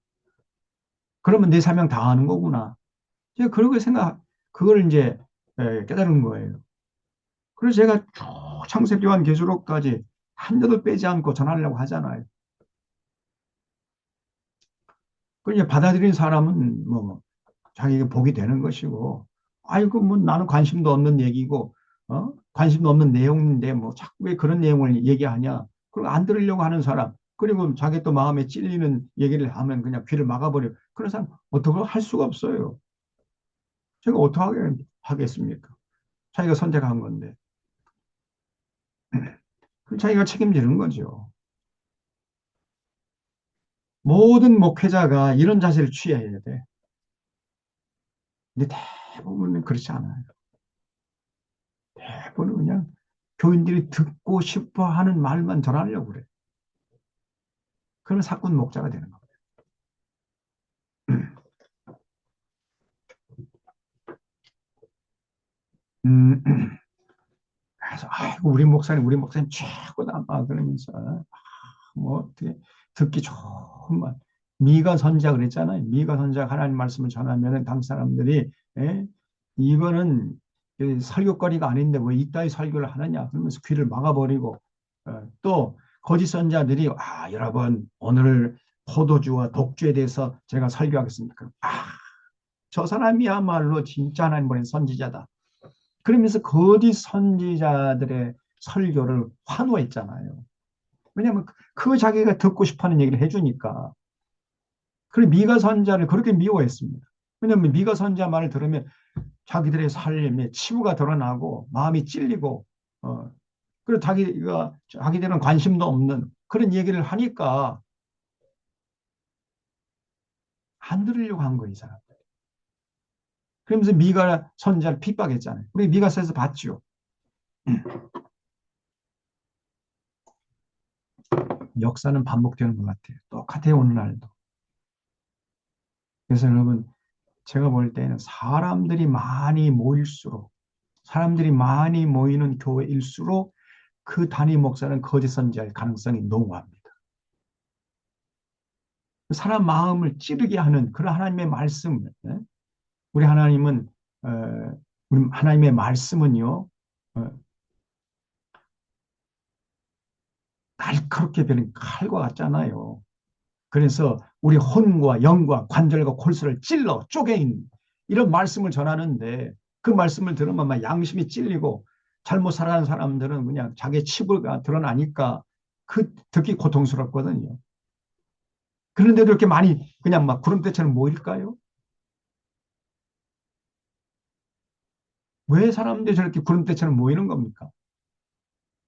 그러면 내 사명 다 하는 거구나. 제가 그렇게 그걸 이제 깨달은 거예요. 그래서 제가 쭉 창세기 요한 계시록까지 한여도 빼지 않고 전하려고 하잖아요. 그 이제 받아들인 사람은 뭐 자기가 복이 되는 것이고, 아이고 뭐 나는 관심도 없는 얘기고, 관심도 없는 내용인데 뭐 자꾸 왜 그런 내용을 얘기하냐? 그리고 안 들으려고 하는 사람, 그리고 자기 또 마음에 찔리는 얘기를 하면 그냥 귀를 막아버려. 그런 사람 어떻게 할 수가 없어요. 제가 어떻게 하겠습니까? 자기가 선택한 건데. 그 자기가 책임지는 거죠. 모든 목회자가 이런 자세를 취해야 돼. 근데 대부분은 그렇지 않아요. 대부분은 그냥 교인들이 듣고 싶어 하는 말만 전하려고 그래. 그러면 사꾼 목자가 되는 겁니다. 음, 그래서 아이고 우리 목사님 최고다 막 그러면서 뭐 어떻게 듣기 좋은 말. 미가 선자 그랬잖아요. 미가 선자 하나님 말씀을 전하면은 당시 사람들이 예? 이거는 설교거리가 아닌데 왜 이따위 설교를 하느냐 그러면서 귀를 막아버리고 또 거짓 선자들이 여러분 오늘 포도주와 독주에 대해서 제가 설교하겠습니다. 저 사람이야말로 진짜 하나님 보낸 선지자다. 그러면서 거짓 선지자들의 설교를 환호했잖아요. 왜냐하면 그 자기가 듣고 싶어하는 얘기를 해주니까. 그리고 미가 선자를 그렇게 미워했습니다. 왜냐하면 미가 선자 말을 들으면 자기들의 삶에 치부가 드러나고 마음이 찔리고 그리고 자기들은 관심도 없는 그런 얘기를 하니까 안 들으려고 한 거예요, 이 사람. 그러면서 미가 선자를 핍박했잖아요. 우리 미가서에서 봤죠. 역사는 반복되는 것 같아요. 똑같아요, 오늘날도. 그래서 여러분, 제가 볼 때는 사람들이 많이 모이는 교회일수록 그 단임 목사는 거짓 선지할 가능성이 농후합니다. 사람 마음을 찌르게 하는 그런 하나님의 말씀, 우리 하나님은 어, 우리 하나님의 말씀은요 날카롭게 베는 칼과 같잖아요. 그래서 우리 혼과 영과 관절과 골수를 찔러 쪼개인 이런 말씀을 전하는데 그 말씀을 들으면 막 양심이 찔리고 잘못 살아가는 사람들은 그냥 자기 치부가 드러나니까 그 듣기 고통스럽거든요. 그런데도 이렇게 많이 그냥 막 구름대처럼 모일까요? 왜 사람들이 저렇게 구름대처럼 모이는 겁니까?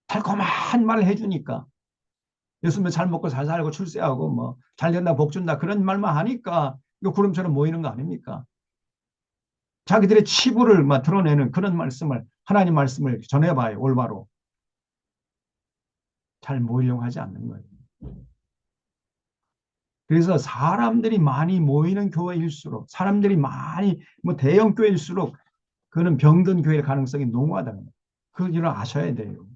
달콤한 말을 해주니까 예수님 잘 먹고 잘 살고 출세하고 뭐 잘 된다 복 준다 그런 말만 하니까 이거 구름처럼 모이는 거 아닙니까? 자기들의 치부를 막 드러내는 그런 말씀을 하나님 말씀을 전해봐요. 올바로 잘 모이려고 하지 않는 거예요. 그래서 사람들이 많이 모이는 교회일수록 사람들이 많이 뭐 대형 교회일수록 그는 병든 교회의 가능성이 농후하다는 거예요. 그 일을 아셔야 돼요.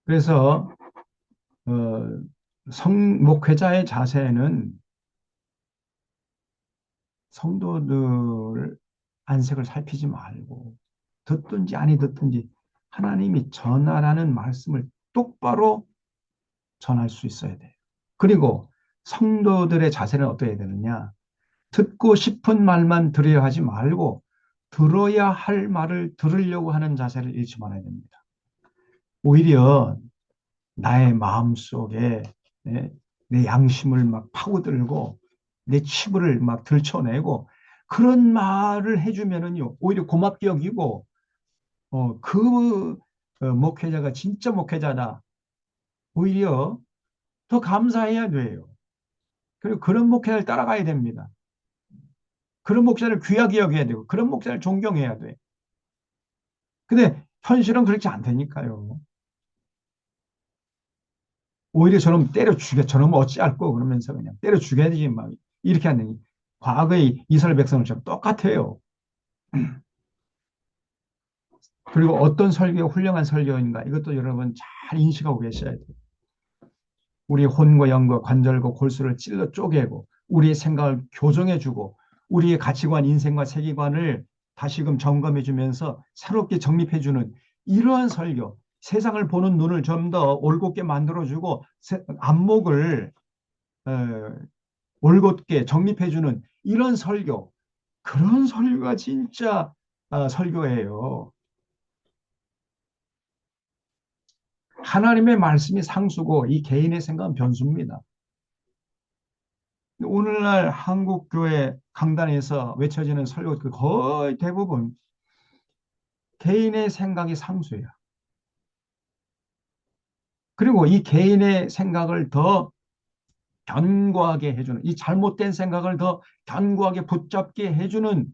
그래서 어, 성목회자의 자세는 성도들 안색을 살피지 말고 듣든지 아니 듣든지 하나님이 전하라는 말씀을 똑바로 전할 수 있어야 돼요. 그리고 성도들의 자세는 어떻게 해야 되느냐? 듣고 싶은 말만 들어야 하지 말고 들어야 할 말을 들으려고 하는 자세를 잃지 말아야 됩니다. 오히려 나의 마음속에 내 양심을 막 파고들고 내 치부를 막 들춰내고 그런 말을 해주면은요 오히려 고맙게 여기고 그 목회자가 진짜 목회자다 오히려 더 감사해야 돼요. 그리고 그런 목회자를 따라가야 됩니다. 그런 목사를 귀하게 여겨야 되고 그런 목사를 존경해야 돼. 근데 현실은 그렇지 않다니까요. 오히려 저놈 때려 죽여. 저놈 어찌할꼬 그러면서 그냥 때려 죽여야지 막 이렇게 하는 과거의 이스라엘 백성들처럼 똑같아요. 그리고 어떤 설교가 훌륭한 설교인가 이것도 여러분 잘 인식하고 계셔야 돼요. 우리 혼과 영과 관절과 골수를 찔러 쪼개고 우리의 생각을 교정해주고 우리의 가치관, 인생과 세계관을 다시금 점검해주면서 새롭게 정립해주는 이러한 설교, 세상을 보는 눈을 좀 더 올곧게 만들어주고 안목을 어, 올곧게 정립해주는 이런 설교, 그런 설교가 진짜 설교예요. 하나님의 말씀이 상수고 이 개인의 생각은 변수입니다. 오늘날 한국교회 강단에서 외쳐지는 설교 거의 대부분 개인의 생각이 상수예요. 그리고 이 개인의 생각을 더 견고하게 해주는, 이 잘못된 생각을 더 견고하게 붙잡게 해주는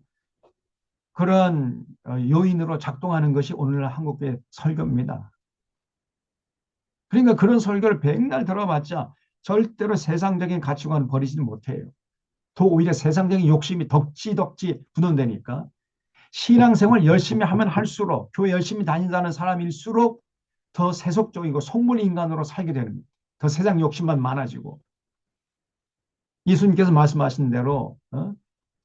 그런 요인으로 작동하는 것이 오늘날 한국교회 설교입니다. 그러니까 그런 설교를 백날 들어봤자 절대로 세상적인 가치관을 버리지는 못해요. 더 오히려 세상적인 욕심이 덕지덕지 분원되니까 신앙생활 열심히 하면 할수록 교회 열심히 다닌다는 사람일수록 더 세속적이고 속물인간으로 살게 되는 거예요. 더 세상 욕심만 많아지고 예수님께서 말씀하신 대로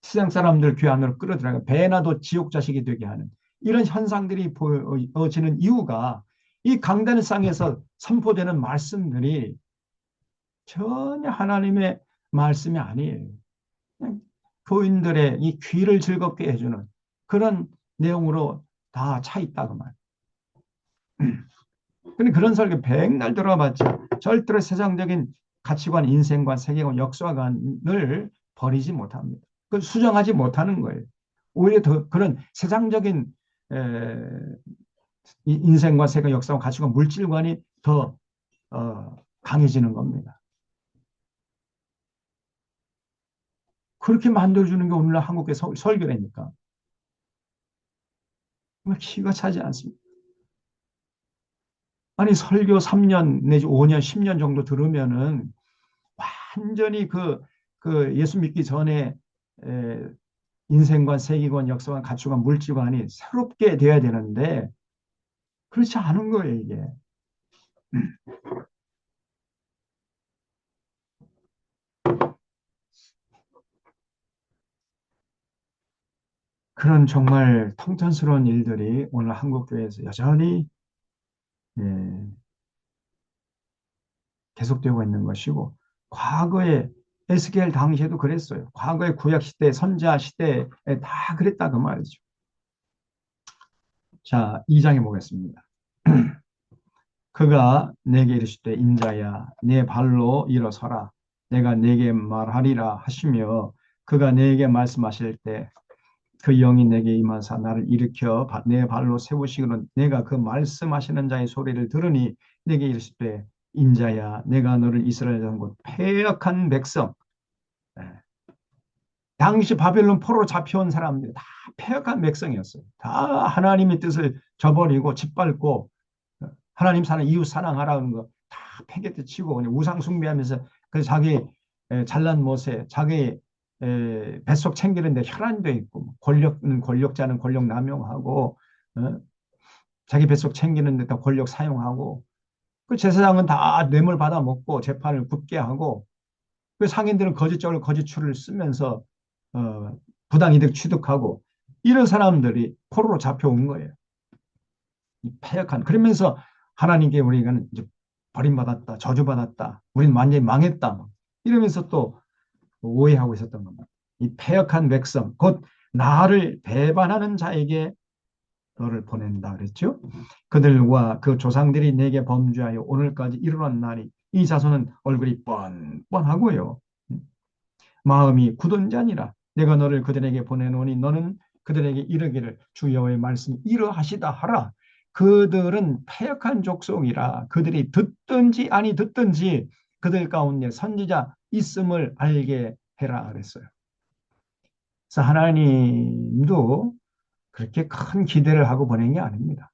세상 사람들 교회 안으로 끌어들여가 배나도 지옥 자식이 되게 하는 이런 현상들이 보여지는 이유가 이 강단상에서 선포되는 말씀들이 전혀 하나님의 말씀이 아니에요. 그냥 교인들의 이 귀를 즐겁게 해주는 그런 내용으로 다 차 있다고 말. 근데 그런 설교 백날 들어봤자 절대로 세상적인 가치관, 인생관, 세계관, 역사관을 버리지 못합니다. 그걸 수정하지 못하는 거예요. 오히려 더 그런 세상적인 인생과 세계, 역사와 가치관, 물질관이 더 강해지는 겁니다. 그렇게 만들어주는 게 오늘날 한국의 설교라니까. 기가 차지 않습니다. 아니 설교 3년 내지 5년, 10년 정도 들으면은 완전히 그 예수 믿기 전에 에, 인생관, 세계관, 역사관, 가치관, 물질관이 새롭게 돼야 되는데 그렇지 않은 거예요, 이게. 그런 정말 통탄스러운 일들이 오늘 한국 교회에서 여전히 예, 계속되고 있는 것이고 과거에 에스겔 당시에도 그랬어요. 과거의 구약 시대, 선지자 시대에 다 그랬다 그 말이죠. 자, 2장에 보겠습니다. 그가 내게 이르시되 인자야 내 발로 일어서라 내가 내게 말하리라 하시며 그가 내게 말씀하실 때 그 영이 내게 임하사 나를 일으켜 내 발로 세우시고는 내가 그 말씀하시는 자의 소리를 들으니 내게 이르시되 인자야 내가 너를 이스라엘 전국 패역한 백성 당시 바벨론 포로로 잡혀온 사람들이 다 패역한 백성이었어요. 다 하나님의 뜻을 저버리고 짓밟고 하나님 사랑, 이웃 사랑하라는 거 다 패게트 치고 그냥 우상 숭배하면서 그 자기 잘난 못에 자기 뱃속 챙기는데 혈안돼 있고 권력은 권력자는 권력 남용하고 자기 뱃속 챙기는 데다 권력 사용하고 그 제사장은 다 뇌물 받아 먹고 재판을 굳게 하고 그 상인들은 거짓적으로 거짓줄을 쓰면서 부당이득 취득하고 이런 사람들이 포로로 잡혀온 거예요. 패역한 그러면서 하나님께 우리가 이제 버림받았다, 저주받았다, 우리는 완전히 망했다 이러면서 또 오해하고 있었던 겁니다. 이 패역한 백성, 곧 나를 배반하는 자에게 너를 보낸다 그랬죠. 그들과 그 조상들이 내게 범죄하여 오늘까지 일어난 날이 이 자손은 얼굴이 뻔뻔하고요. 마음이 굳은 자니라. 내가 너를 그들에게 보내노니 너는 그들에게 이르기를 주 여호와의 말씀 이러하시다 하라. 그들은 패역한 족속이라 그들이 듣든지 아니 듣든지 그들 가운데 선지자 있음을 알게 해라 그랬어요. 그래서 하나님도 그렇게 큰 기대를 하고 보낸 게 아닙니다.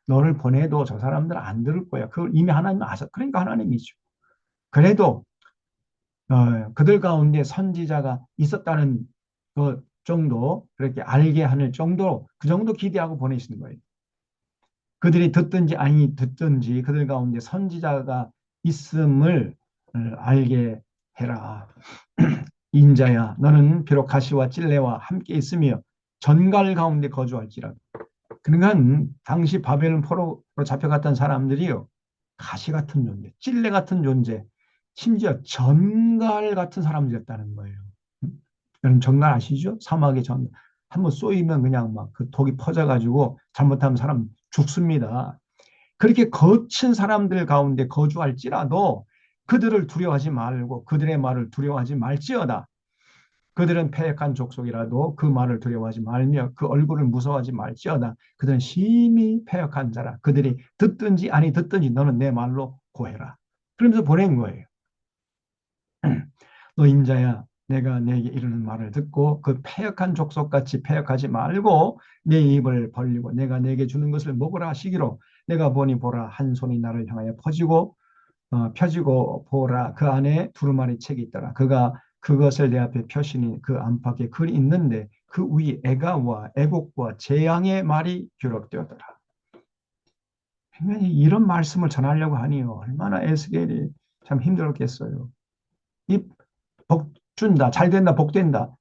너를 보내도 저 사람들 안 들을 거야. 그걸 이미 하나님 아셨. 그러니까 하나님이죠. 그래도 그들 가운데 선지자가 있었다는 그 정도, 그렇게 알게 하는 정도, 그 정도 기대하고 보내시는 거예요. 그들이 듣든지 아니 듣든지 그들 가운데 선지자가 있음을 알게 해라. 인자야, 너는 비록 가시와 찔레와 함께 있으며 전갈 가운데 거주할지라도. 그러니까 당시 바벨론 포로로 잡혀갔던 사람들이요, 가시 같은 존재, 찔레 같은 존재, 심지어 전갈 같은 사람들이었다는 거예요. 여러분 전갈 아시죠? 사막의 전 한번 쏘이면 그냥 막 그 독이 퍼져가지고 잘못하면 사람 죽습니다. 그렇게 거친 사람들 가운데 거주할지라도 그들을 두려워하지 말고 그들의 말을 두려워하지 말지어다. 그들은 패역한 족속이라도 그 말을 두려워하지 말며 그 얼굴을 무서워하지 말지어다. 그들은 심히 패역한 자라. 그들이 듣든지 아니 듣든지 너는 내 말로 고해라. 그러면서 보낸 거예요. 너 인자야, 내가 내게 이르는 말을 듣고 그 패역한 족속같이 패역하지 말고 내 입을 벌리고 내가 내게 주는 것을 먹으라 하시기로. 내가 보니 보라, 한 손이 나를 향하여 퍼지고 펴지고 보라, 그 안에 두루마리 책이 있더라. 그가 그것을 내 앞에 펴시니 그 안팎에 글이 있는데 그 위에 애가와 애곡과 재앙의 말이 기록되었더라. 분명히 이런 말씀을 전하려고 하니요, 얼마나 에스겔이 참 힘들었겠어요. 이 복 준다, 잘 된다, 복 된다,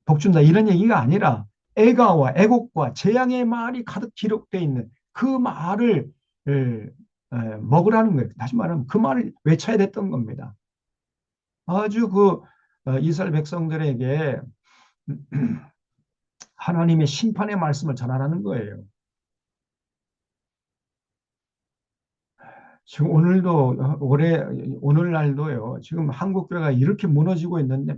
복 준다 이런 얘기가 아니라 애가와 애곡과 재앙의 말이 가득 기록되어 있는 그 말을 먹으라는 거예요. 다시 말하면 그 말을 외쳐야 됐던 겁니다. 아주 그 이스라엘 백성들에게 하나님의 심판의 말씀을 전하라는 거예요. 지금 오늘도 오늘날도요. 지금 한국 교회가 이렇게 무너지고 있는데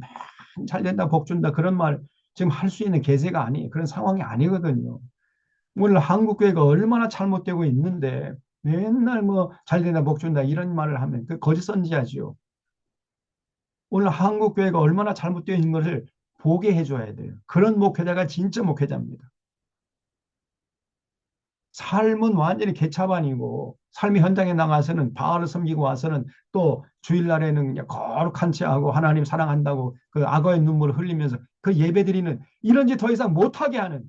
잘 된다, 복 준다 그런 말 지금 할 수 있는 계세가 아니 그런 상황이 아니거든요. 오늘 한국 교회가 얼마나 잘못되고 있는데 맨날 뭐 잘 된다, 복 준다 이런 말을 하면 그 거짓 선지자지요. 오늘 한국 교회가 얼마나 잘못되어 있는 것을 보게 해줘야 돼요. 그런 목회자가 진짜 목회자입니다. 삶은 완전히 개차반이고 삶의 현장에 나가서는 바알을 섬기고 와서는 또 주일날에는 그냥 거룩한 채하고 하나님 사랑한다고 그 악어의 눈물을 흘리면서 그 예배드리는 이런 짓 더 이상 못하게 하는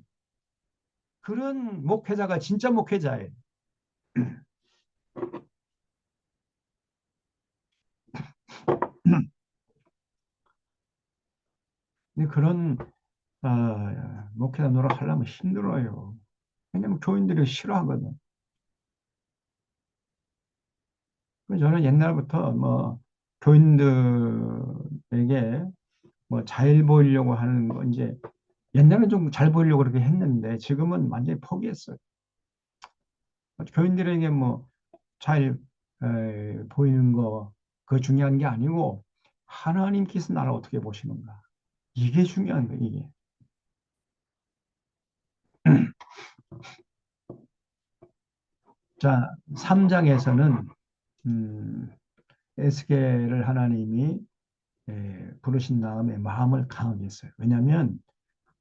그런 목회자가 진짜 목회자예요. 근데 그런 목회자 노력하려면 힘들어요. 왜냐면 교인들이 싫어하거든. 저는 옛날부터 뭐 교인들에게 뭐 잘 보이려고 하는 거 이제 옛날엔 좀 잘 보이려고 그렇게 했는데 지금은 완전히 포기했어요. 교인들에게 뭐 잘 보이는 거 그거 중요한 게 아니고 하나님께서 나를 어떻게 보시는가 이게 중요한 거예요. 이게. 자, 3장에서는 에스겔을 하나님이 부르신 다음에 마음을 강하게 했어요. 왜냐하면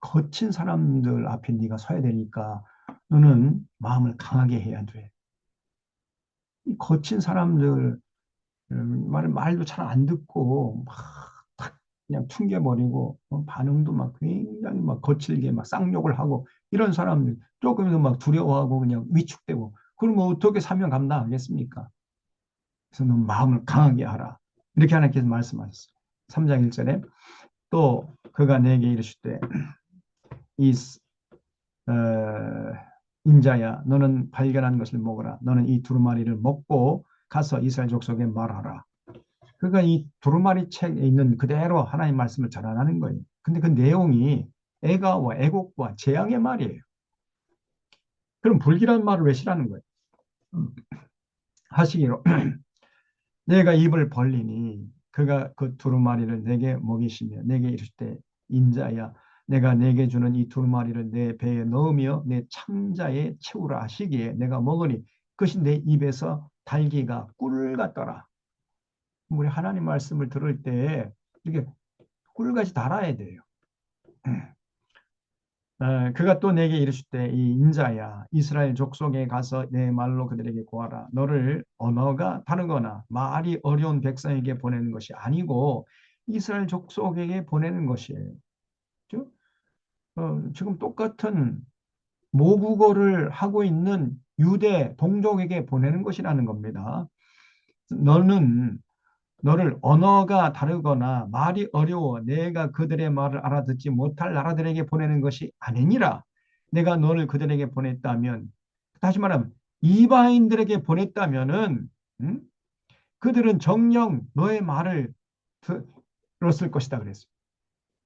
거친 사람들 앞에 네가 서야 되니까 너는 마음을 강하게 해야 돼. 이 거친 사람들 말도 잘 안 듣고 막 그냥 퉁겨버리고 반응도 막 굉장히 막 거칠게 막 쌍욕을 하고 이런 사람들 조금이라도 막 두려워하고 그냥 위축되고 그러면 어떻게 사명 감당하겠습니까? 그래서 너 마음을 강하게 하라. 이렇게 하나님께서 말씀하셨어요. 3장 1절에 또 그가 내게 이르시되 이 인자야 너는 발견한 것을 먹어라. 너는 이 두루마리를 먹고 가서 이스라엘 족속에 말하라. 그러니까 이 두루마리 책에 있는 그대로 하나님 말씀을 전하는 거예요. 근데 그 내용이 애가와 애곡과 재앙의 말이에요. 그럼 불길한 말을 왜 싫어하는 거예요? 하시기로 내가 입을 벌리니 그가 그 두루마리를 내게 먹이시며 내게 이르실 때 인자야 내가 내게 주는 이 두루마리를 내 배에 넣으며 내 창자에 채우라 하시기에 내가 먹으니 그것이 내 입에서 달기가 꿀 같더라. 우리 하나님 말씀을 들을 때 이렇게 꿀같이 달아야 돼요. 그가 또 내게 이르실 때 이 인자야 이스라엘 족속에 가서 내 말로 그들에게 고하라. 너를 언어가 다르거나 말이 어려운 백성에게 보내는 것이 아니고 이스라엘 족속에게 보내는 것이에요. 그죠? 지금 똑같은 모국어를 하고 있는 유대 동족에게 보내는 것이라는 겁니다. 너는 너를 언어가 다르거나 말이 어려워 내가 그들의 말을 알아듣지 못할 나라들에게 보내는 것이 아니니라. 내가 너를 그들에게 보냈다면, 다시 말하면 이방인들에게 보냈다면은 그들은 정녕 너의 말을 들었을 것이다 그랬어요.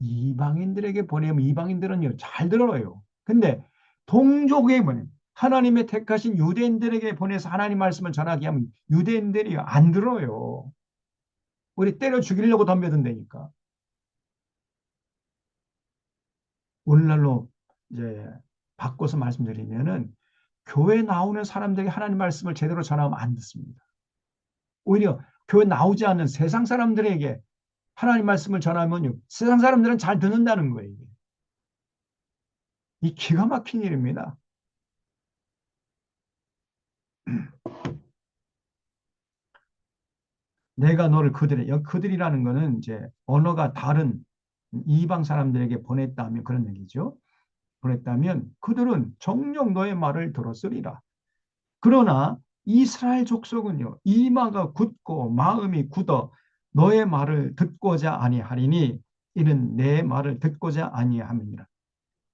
이방인들에게 보내면 이방인들은요 잘 들어요. 근데 동족에게 보내 하나님의 택하신 유대인들에게 보내서 하나님 말씀을 전하게 하면 유대인들이 안 들어요. 우리 때려 죽이려고 덤벼든다니까. 오늘날로 이제 바꿔서 말씀드리면은 교회 나오는 사람들에게 하나님 말씀을 제대로 전하면 안 듣습니다. 오히려 교회 나오지 않는 세상 사람들에게 하나님 말씀을 전하면요. 세상 사람들은 잘 듣는다는 거예요. 이 기가 막힌 일입니다. 내가 너를 그들이라는 거는 이제 언어가 다른 이방 사람들에게 보냈다면 그런 얘기죠. 보냈다면 그들은 정녕 너의 말을 들었으리라. 그러나 이스라엘 족속은요, 이마가 굳고 마음이 굳어 너의 말을 듣고자 아니하리니 이는 내 말을 듣고자 아니함이니라.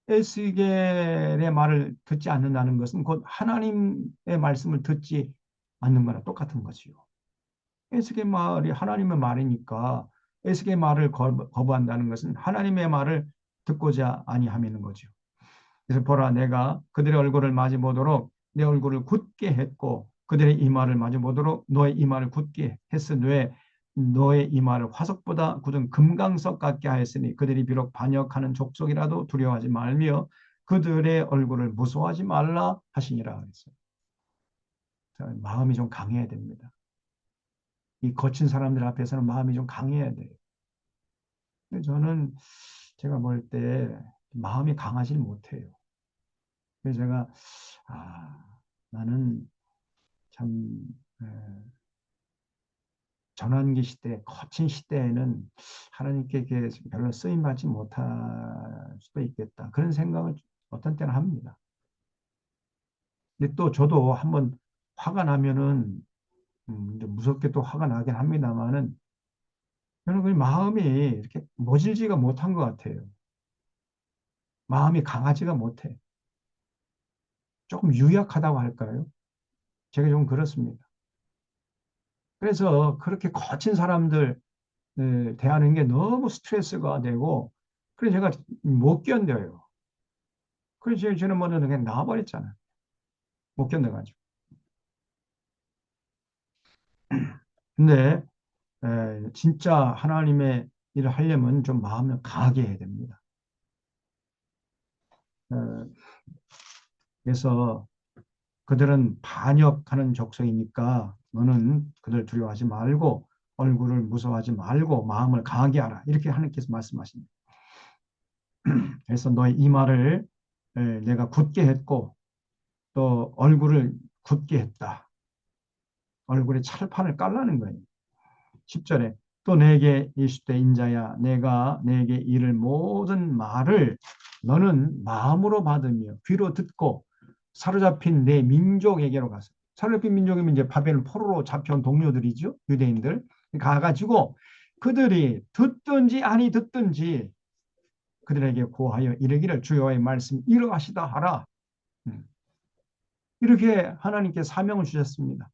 에스겔의 말을 듣지 않는다는 것은 곧 하나님의 말씀을 듣지 않는 거나 똑같은 거지요. 에스겔 말이 하나님의 말이니까 에스겔 말을 거부한다는 것은 하나님의 말을 듣고자 아니함이는 거죠. 그래서 보라 내가 그들의 얼굴을 마주 보도록 내 얼굴을 굳게 했고 그들의 이마를 마주 보도록 너의 이마를 굳게 했으되 너의 이마를 화석보다 굳은 금강석 같게 하였으니 그들이 비록 반역하는 족속이라도 두려워하지 말며 그들의 얼굴을 무서워하지 말라 하시니라 그랬어요. 마음이 좀 강해야 됩니다. 이 거친 사람들 앞에서는 마음이 좀 강해야 돼요. 저는 제가 볼 때 마음이 강하지 못해요. 그래서 제가 아, 나는 참 에, 전환기 시대, 거친 시대에는 하나님께 별로 쓰임 받지 못할 수도 있겠다. 그런 생각을 어떤 때는 합니다. 근데 또 저도 한번 화가 나면은 이제 무섭게 또 화가 나긴 합니다만은 저는 그 마음이 이렇게 모질지가 못한 것 같아요. 마음이 강하지가 못해. 조금 유약하다고 할까요? 제가 좀 그렇습니다. 그래서 그렇게 거친 사람들 대하는 게 너무 스트레스가 되고, 그래서 제가 못 견뎌요. 그래서 저는 먼저 그냥 나와버렸잖아요. 못 견뎌가지고. 근데 진짜 하나님의 일을 하려면 좀 마음을 강하게 해야 됩니다. 에, 그래서 그들은 반역하는 족속이니까 너는 그들 두려워하지 말고 얼굴을 무서워하지 말고 마음을 강하게 하라. 이렇게 하나님께서 말씀하십니다. 그래서 너의 이마를 내가 굳게 했고 또 얼굴을 굳게 했다. 얼굴에 찰판을 깔라는 거예요. 10절에 또 내게 이르시되 인자야 내가 내게 이를 모든 말을 너는 마음으로 받으며 귀로 듣고 사로잡힌 내 민족에게로 가서 사로잡힌 민족이면 이제 바벨론 포로로 잡혀온 동료들이죠. 유대인들 가가지고 그들이 듣든지 아니 듣든지 그들에게 고하여 이르기를 주여의 말씀 이러하시다 하라. 음. 이렇게 하나님께 사명을 주셨습니다.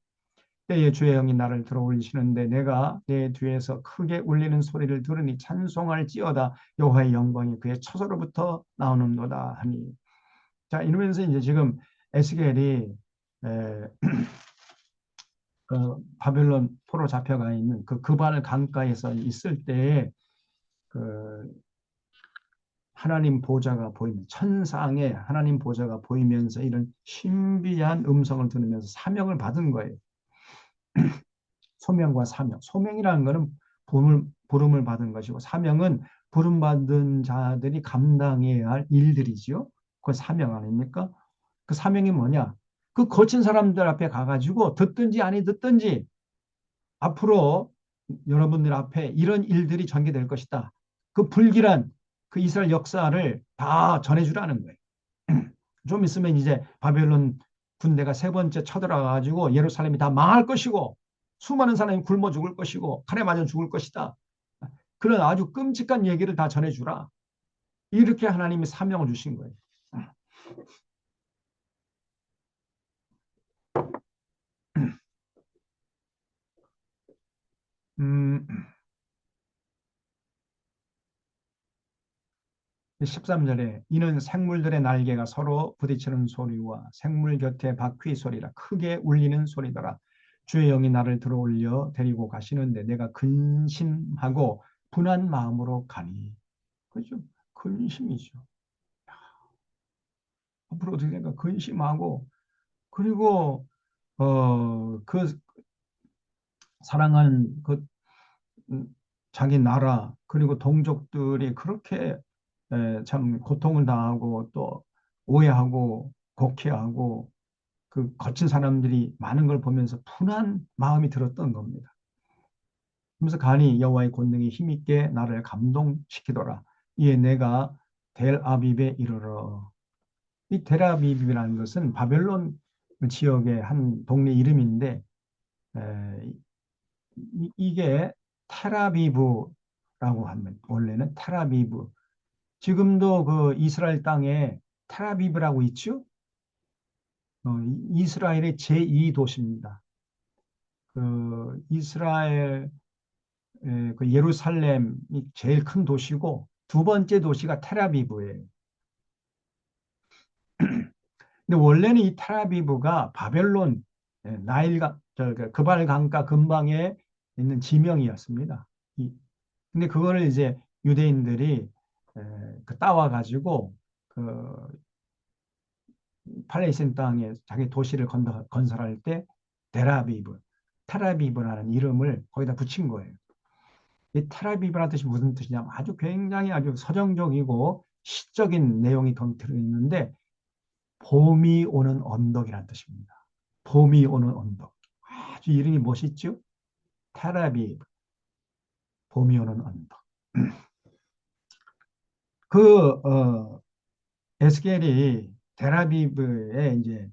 때에 주의 영이 나를 들어 올리시는데 내가 내 뒤에서 크게 울리는 소리를 들으니 찬송할지어다 여호와의 영광이 그의 처소로부터 나오는도다 하니. 자 이러면서 이제 지금 에스겔이 그 바벨론 포로 잡혀가 있는 그 그발 강가에서 있을 때에 그 하나님 보좌가 보이면 천상에 하나님 보좌가 보이면서 이런 신비한 음성을 들으면서 사명을 받은 거예요. 소명과 사명. 소명이라는 것은 부름을 받은 것이고 사명은 부름받은 자들이 감당해야 할 일들이지요. 그 사명 아닙니까? 그 사명이 뭐냐? 그 거친 사람들 앞에 가가지고 듣든지 아니 듣든지 앞으로 여러분들 앞에 이런 일들이 전개될 것이다. 그 불길한 그 이스라엘 역사를 다 전해주라는 거예요. 좀 있으면 이제 바벨론 군대가 세 번째 쳐들어가가지고 예루살렘이 다 망할 것이고 수많은 사람이 굶어 죽을 것이고 칼에 맞아 죽을 것이다. 그런 아주 끔찍한 얘기를 다 전해주라. 이렇게 하나님이 사명을 주신 거예요. 음, 13절에 이는 생물들의 날개가 서로 부딪히는 소리와 생물 곁에 바퀴 소리라 크게 울리는 소리더라. 주의 영이 나를 들어올려 데리고 가시는데 내가 근심하고 분한 마음으로 가니. 그죠? 근심이죠. 앞으로 어떻게 될까? 근심하고 그리고 그 사랑하는 그 음, 자기 나라 그리고 동족들이 그렇게 참 고통을 당하고 또 오해하고 곡해하고 그 거친 사람들이 많은 걸 보면서 분한 마음이 들었던 겁니다. 그러면서 간이 여호와의 권능이 힘있게 나를 감동시키더라. 이에 내가 델 아비브에 이르러. 이 델아비브라는 것은 바벨론 지역의 한 동네 이름인데 에, 이게 테라비브라고 하면 원래는 테라비브. 지금도 그 이스라엘 땅에 테라비브라고 있죠? 이스라엘의 제2 도시입니다. 그 이스라엘 그 예루살렘이 제일 큰 도시고 두 번째 도시가 테라비브예요. 근데 원래는 이 테라비브가 바벨론 나일강 그 그발 강가 근방에 있는 지명이었습니다. 근데 그거를 이제 유대인들이 그 따와 가지고 그 팔레스타인 땅에 자기 도시를 건설할 때 데라비브, 테라비브라는 이름을 거기다 붙인 거예요. 이 테라비브라는 뜻이 무슨 뜻이냐면 아주 굉장히 아주 서정적이고 시적인 내용이 들어있는데 봄이 오는 언덕이라는 뜻입니다. 봄이 오는 언덕. 아주 이름이 멋있죠? 테라비브, 봄이 오는 언덕. 그 에스겔이 델아비브에 이제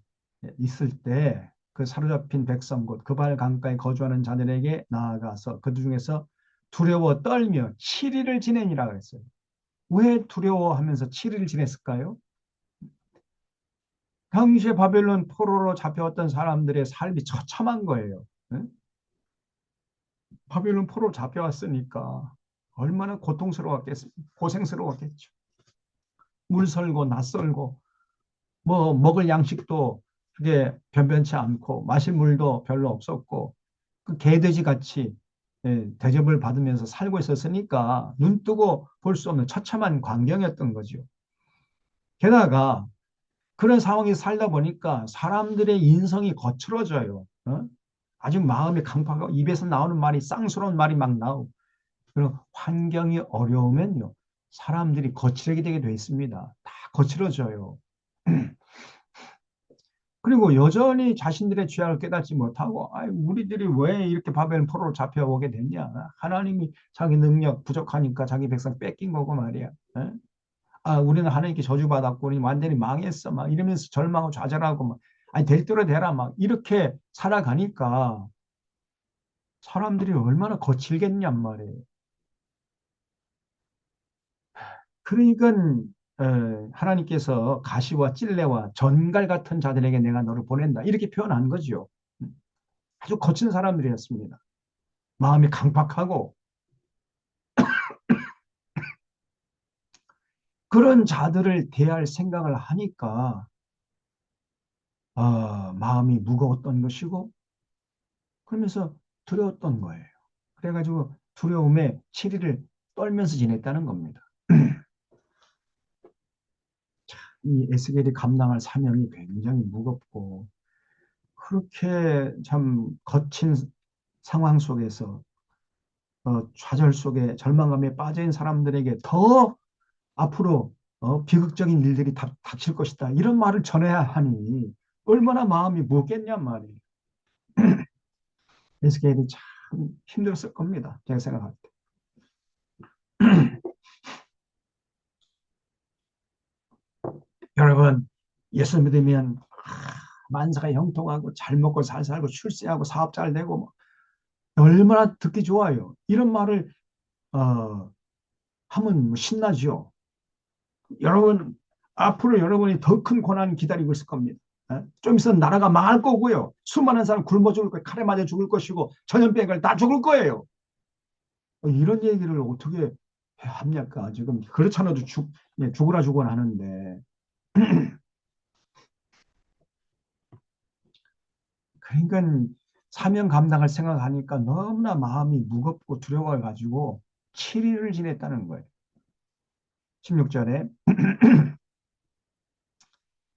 있을 때 그 사로잡힌 백성 곧 그발 강가에 거주하는 자들에게 나아가서 그 중에서 두려워 떨며 7일을 지내니라 그랬어요. 왜 두려워하면서 7일을 지냈을까요? 당시에 바벨론 포로로 잡혀왔던 사람들의 삶이 처참한 거예요. 응? 바벨론 포로 잡혀왔으니까 얼마나 고생스러웠겠죠. 물설고 낯설고 뭐 먹을 양식도 그게 변변치 않고 마실 물도 별로 없었고 그 개돼지 같이 대접을 받으면서 살고 있었으니까 눈 뜨고 볼 수 없는 처참한 광경이었던 거죠. 게다가 그런 상황에 살다 보니까 사람들의 인성이 거칠어져요. 어? 아주 마음이 강팍하고 입에서 나오는 말이 쌍스러운 말이 막 나오고 그리고 환경이 어려우면요 사람들이 거칠게 되게 돼 있습니다. 다 거칠어져요. 그리고 여전히 자신들의 죄악을 깨닫지 못하고 우리들이 왜 이렇게 바벨 포로로 잡혀오게 됐냐. 하나님이 자기 능력 부족하니까 자기 백성 뺏긴 거고 말이야. 에? 우리는 하나님께 저주받았고 우리 완전히 망했어. 막 이러면서 절망하고 좌절하고 막 될 대로 되라 막 이렇게 살아가니까 사람들이 얼마나 거칠겠냔 말이에요. 그러니까 하나님께서 가시와 찔레와 전갈 같은 자들에게 내가 너를 보낸다. 이렇게 표현한 거죠. 아주 거친 사람들이었습니다. 마음이 강팍하고 그런 자들을 대할 생각을 하니까 마음이 무거웠던 것이고 그러면서 두려웠던 거예요. 그래가지고 두려움에 7일을 떨면서 지냈다는 겁니다. 이 에스겔이 감당할 사명이 굉장히 무겁고 그렇게 참 거친 상황 속에서 좌절 속에 절망감에 빠진 사람들에게 더 앞으로 비극적인 일들이 닥칠 것이다. 이런 말을 전해야 하니 얼마나 마음이 무겁겠냔 말이에요. 에스겔이 참 힘들었을 겁니다. 제가 생각할 때. 여러분, 예수 믿으면 만사가 형통하고 잘 먹고 잘 살고 출세하고 사업 잘 되고 뭐 얼마나 듣기 좋아요. 이런 말을 어, 하면 뭐 신나죠. 여러분, 앞으로 여러분이 더 큰 고난이 기다리고 있을 겁니다. 좀 있으면 나라가 망할 거고요. 수많은 사람 굶어 죽을 거예요. 칼에 맞아 죽을 것이고 전염병을 다 죽을 거예요. 이런 얘기를 어떻게 합니까? 지금 그렇잖아도 죽으라 죽으라 하는데. 그러니까 사명 감당을 생각하니까 너무나 마음이 무겁고 두려워가지고 7일을 지냈다는 거예요. 16절에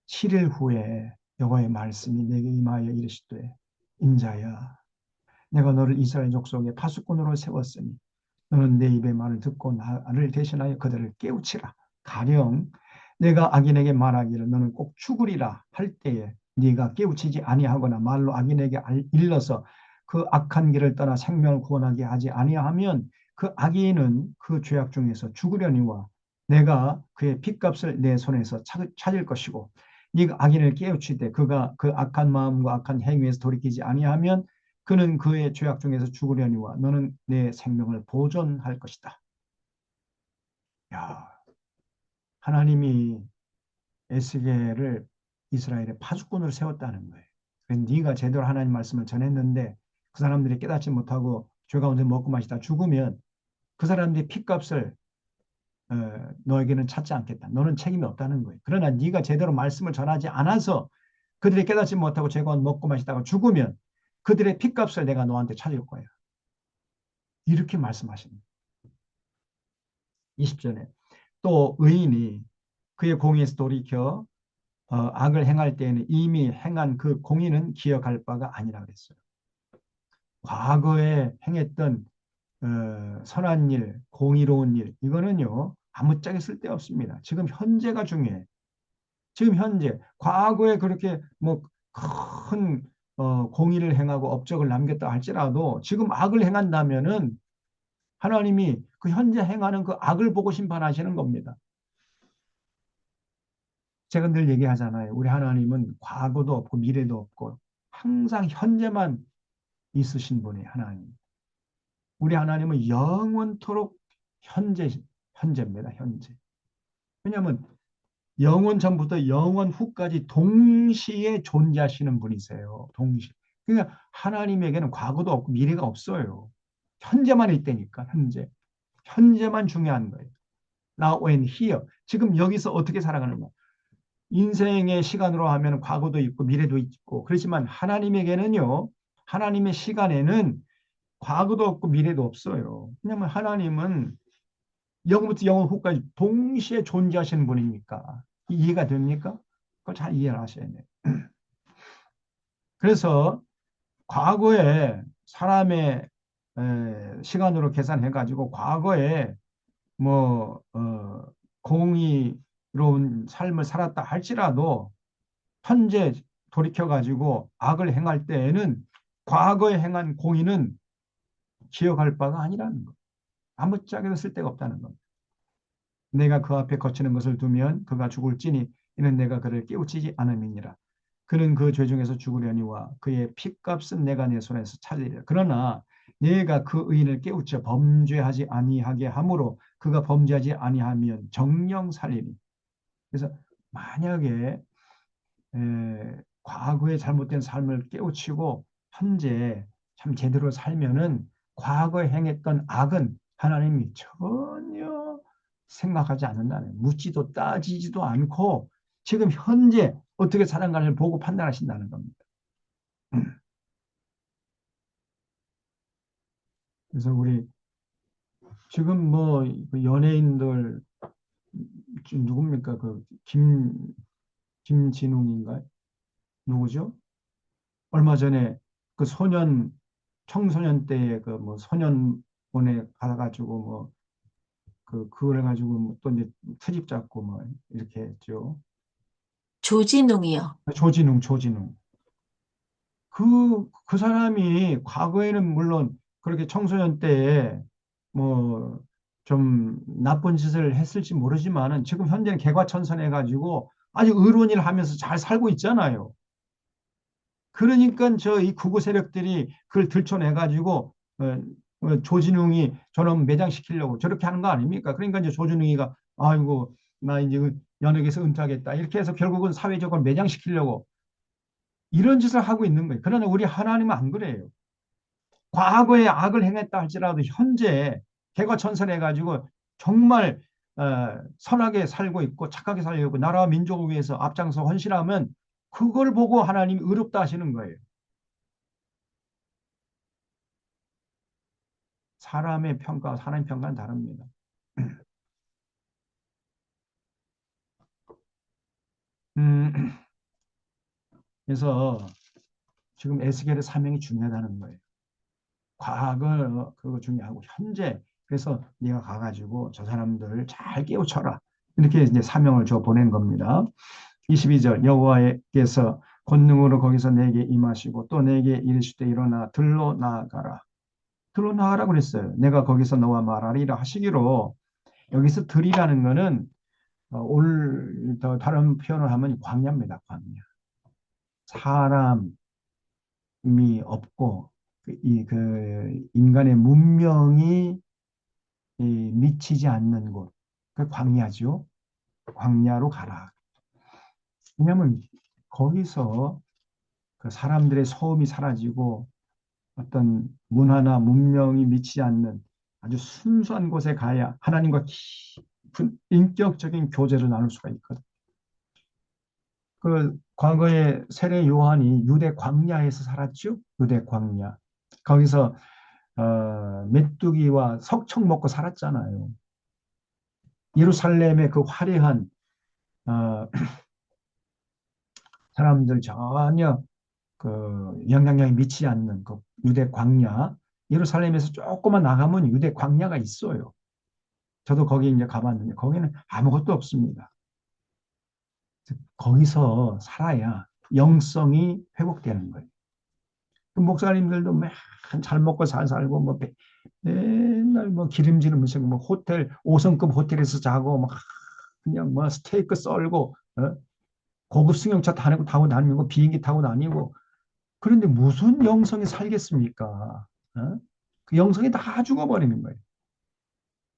7일 후에 여호와의 말씀이 내게 임하여 이르시되 인자야 내가 너를 이스라엘 족속의 파수꾼으로 세웠으니 너는 내 입의 말을 듣고 나를 대신하여 그들을 깨우치라. 가령 내가 악인에게 말하기를 너는 꼭 죽으리라 할 때에 네가 깨우치지 아니하거나 말로 악인에게 일러서 그 악한 길을 떠나 생명을 구원하게 하지 아니하면 그 악인은 그 죄악 중에서 죽으려니와 내가 그의 핏값을 내 손에서 찾을 것이고 네가 악인을 깨우칠 때 그가 그 악한 마음과 악한 행위에서 돌이키지 아니하면 그는 그의 죄악 중에서 죽으려니와 너는 내 생명을 보존할 것이다. 야, 하나님이 에스겔을 이스라엘의 파수꾼으로 세웠다는 거예요. 네가 제대로 하나님 말씀을 전했는데 그 사람들이 깨닫지 못하고 죄 가운데 먹고 마시다 죽으면 그 사람들이 핏값을 너에게는 찾지 않겠다. 너는 책임이 없다는 거예요. 그러나 네가 제대로 말씀을 전하지 않아서 그들이 깨닫지 못하고 죄 가운데 먹고 마시다가 죽으면 그들의 핏값을 내가 너한테 찾을 거야. 이렇게 말씀하십니다. 20절에 또 의인이 그의 공의에서 돌이켜 악을 행할 때에는 이미 행한 그 공의는 기억할 바가 아니라 그랬어요. 과거에 행했던 선한 일, 공의로운 일 이거는요 아무짝에 쓸데없습니다. 지금 현재가 중요해. 지금 현재 과거에 그렇게 뭐 큰 공의를 행하고 업적을 남겼다 할지라도 지금 악을 행한다면은 하나님이 그 현재 행하는 그 악을 보고 심판하시는 겁니다. 제가 늘 얘기하잖아요. 우리 하나님은 과거도 없고 미래도 없고 항상 현재만 있으신 분이 하나님. 우리 하나님은 영원토록 현재입니다. 현재. 왜냐하면 영원 전부터 영원 후까지 동시에 존재하시는 분이세요. 동시에. 그러니까 하나님에게는 과거도 없고 미래가 없어요. 현재만 있다니까. 현재만 중요한 거예요. Now and here. 지금 여기서 어떻게 살아가는 거. 인생의 시간으로 하면 과거도 있고 미래도 있고 그렇지만 하나님에게는요. 하나님의 시간에는 과거도 없고 미래도 없어요. 왜냐하면 하나님은 영부터 영원 후까지 동시에 존재하시는 분이니까. 이해가 됩니까? 그걸 잘 이해를 하셔야 돼요. 그래서 과거에 사람의 시간으로 계산해가지고 과거에 뭐 공의로운 삶을 살았다 할지라도 현재 돌이켜가지고 악을 행할 때에는 과거에 행한 공의는 기억할 바가 아니라는 것. 아무짝에도 쓸데가 없다는 것. 내가 그 앞에 거치는 것을 두면 그가 죽을지니 이는 내가 그를 깨우치지 않음이니라. 그는 그 죄 중에서 죽으려니와 그의 핏값은 내가 내 손에서 찾으리라. 그러나 내가 그 의인을 깨우쳐 범죄하지 아니하게 함으로 그가 범죄하지 아니하면 정령 살리니. 그래서 만약에 과거의 잘못된 삶을 깨우치고 현재 참 제대로 살면은 과거에 행했던 악은 하나님이 전혀 생각하지 않는다는 묻지도 따지지도 않고 지금 현재 어떻게 살아가는지 보고 판단하신다는 겁니다. 그래서 우리 지금 뭐 그 연예인들 누굽니까 그 김진웅인가요? 누구죠? 얼마 전에 그 청소년 때의 그 뭐 소년 보내 가가지고 뭐 그걸 가지고 뭐또 이제 트집 잡고 뭐 이렇게 했죠. 조진웅이요. 조진웅. 그 사람이 과거에는 물론 그렇게 청소년 때에 뭐 좀 나쁜 짓을 했을지 모르지만은 지금 현재는 개과천선해가지고 아주 의로운 일을 하면서 잘 살고 있잖아요. 그러니까 저 이 극우 세력들이 그걸 들춰내가지고 조진웅이 저놈 매장시키려고 저렇게 하는 거 아닙니까? 그러니까 이제 조진웅이가 아이고 나 이제 그 연예계에서 은퇴하겠다 이렇게 해서 결국은 사회적으로 매장시키려고 이런 짓을 하고 있는 거예요. 그러나 우리 하나님은 안 그래요. 과거에 악을 행했다 할지라도 현재 개과천선해가지고 정말 선하게 살고 있고 착하게 살고 있고 나라와 민족을 위해서 앞장서 헌신하면 그걸 보고 하나님이 의롭다 하시는 거예요. 사람의 평가와 하나님 평가는 다릅니다. 음, 그래서 지금 에스겔의 사명이 중요하다는 거예요. 과거 그거 중요하고 현재 그래서 네가 가가지고 저 사람들 잘 깨우쳐라. 이렇게 이제 사명을 줘 보낸 겁니다. 22절 여호와께서 권능으로 거기서 내게 임하시고 또 내게 이르시되 일어나 들로 나아가라. 들로 나아가라 그랬어요. 내가 거기서 너와 말하리라 하시기로 여기서 들이라는 거는 더 다른 표현을 하면 광야입니다. 광야. 사람이 없고 그 인간의 문명이 미치지 않는 곳. 그 광야죠. 광야로 가라. 왜냐하면 거기서 그 사람들의 소음이 사라지고 어떤 문화나 문명이 미치지 않는 아주 순수한 곳에 가야 하나님과 깊은 인격적인 교제를 나눌 수가 있거든. 그 과거에 세례 요한이 유대 광야에서 살았죠. 유대 광야. 거기서 메뚜기와 석청 먹고 살았잖아요. 예루살렘의 그 화려한 어, 사람들 전혀 그 영향력이 미치지 않는 그 유대 광야. 예루살렘에서 조금만 나가면 유대 광야가 있어요. 저도 거기 이제 가봤는데 거기는 아무것도 없습니다. 거기서 살아야 영성이 회복되는 거예요. 그 목사님들도 맨잘 먹고 잘 살고 뭐 맨날 뭐 기름진 음식 뭐 호텔 5성급 호텔에서 자고 막 그냥 뭐 스테이크 썰고 고급 승용차 타고 다니고 비행기 타고 다니고 그런데 무슨 영성이 살겠습니까? 그 영성이 다 죽어버리는 거예요.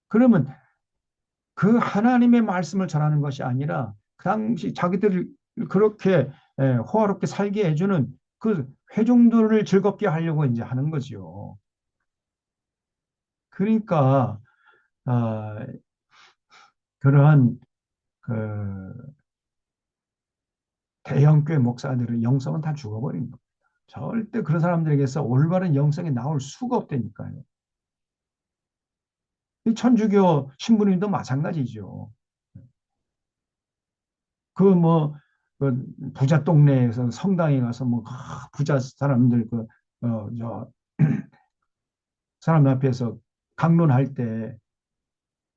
그러면 그 하나님의 말씀을 전하는 것이 아니라 그 당시 자기들을 그렇게 호화롭게 살게 해주는 그 회중들을 즐겁게 하려고 이제 하는 거죠. 그러니까 어, 그러한 그 대형교회 목사들의 영성은 다 죽어버린 겁니다. 절대 그런 사람들에게서 올바른 영성이 나올 수가 없다니까요. 이 천주교 신부님도 마찬가지죠. 그 뭐, 그 부자 동네에서 성당에 가서 뭐, 부자 사람들 저, 사람 앞에서 강론할 때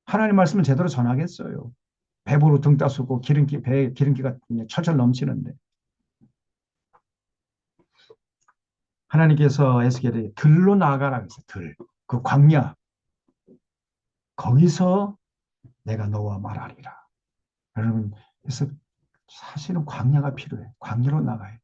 하나님 말씀을 제대로 전하겠어요. 배부로 등 따스고 배에 기름기가 철철 넘치는데. 하나님께서 에스겔에 들로 나아가라 그랬어요. 들. 그 광야. 거기서 내가 너와 말하리라. 여러분, 그래서 사실은 광야가 필요해. 광야로 나가야 돼.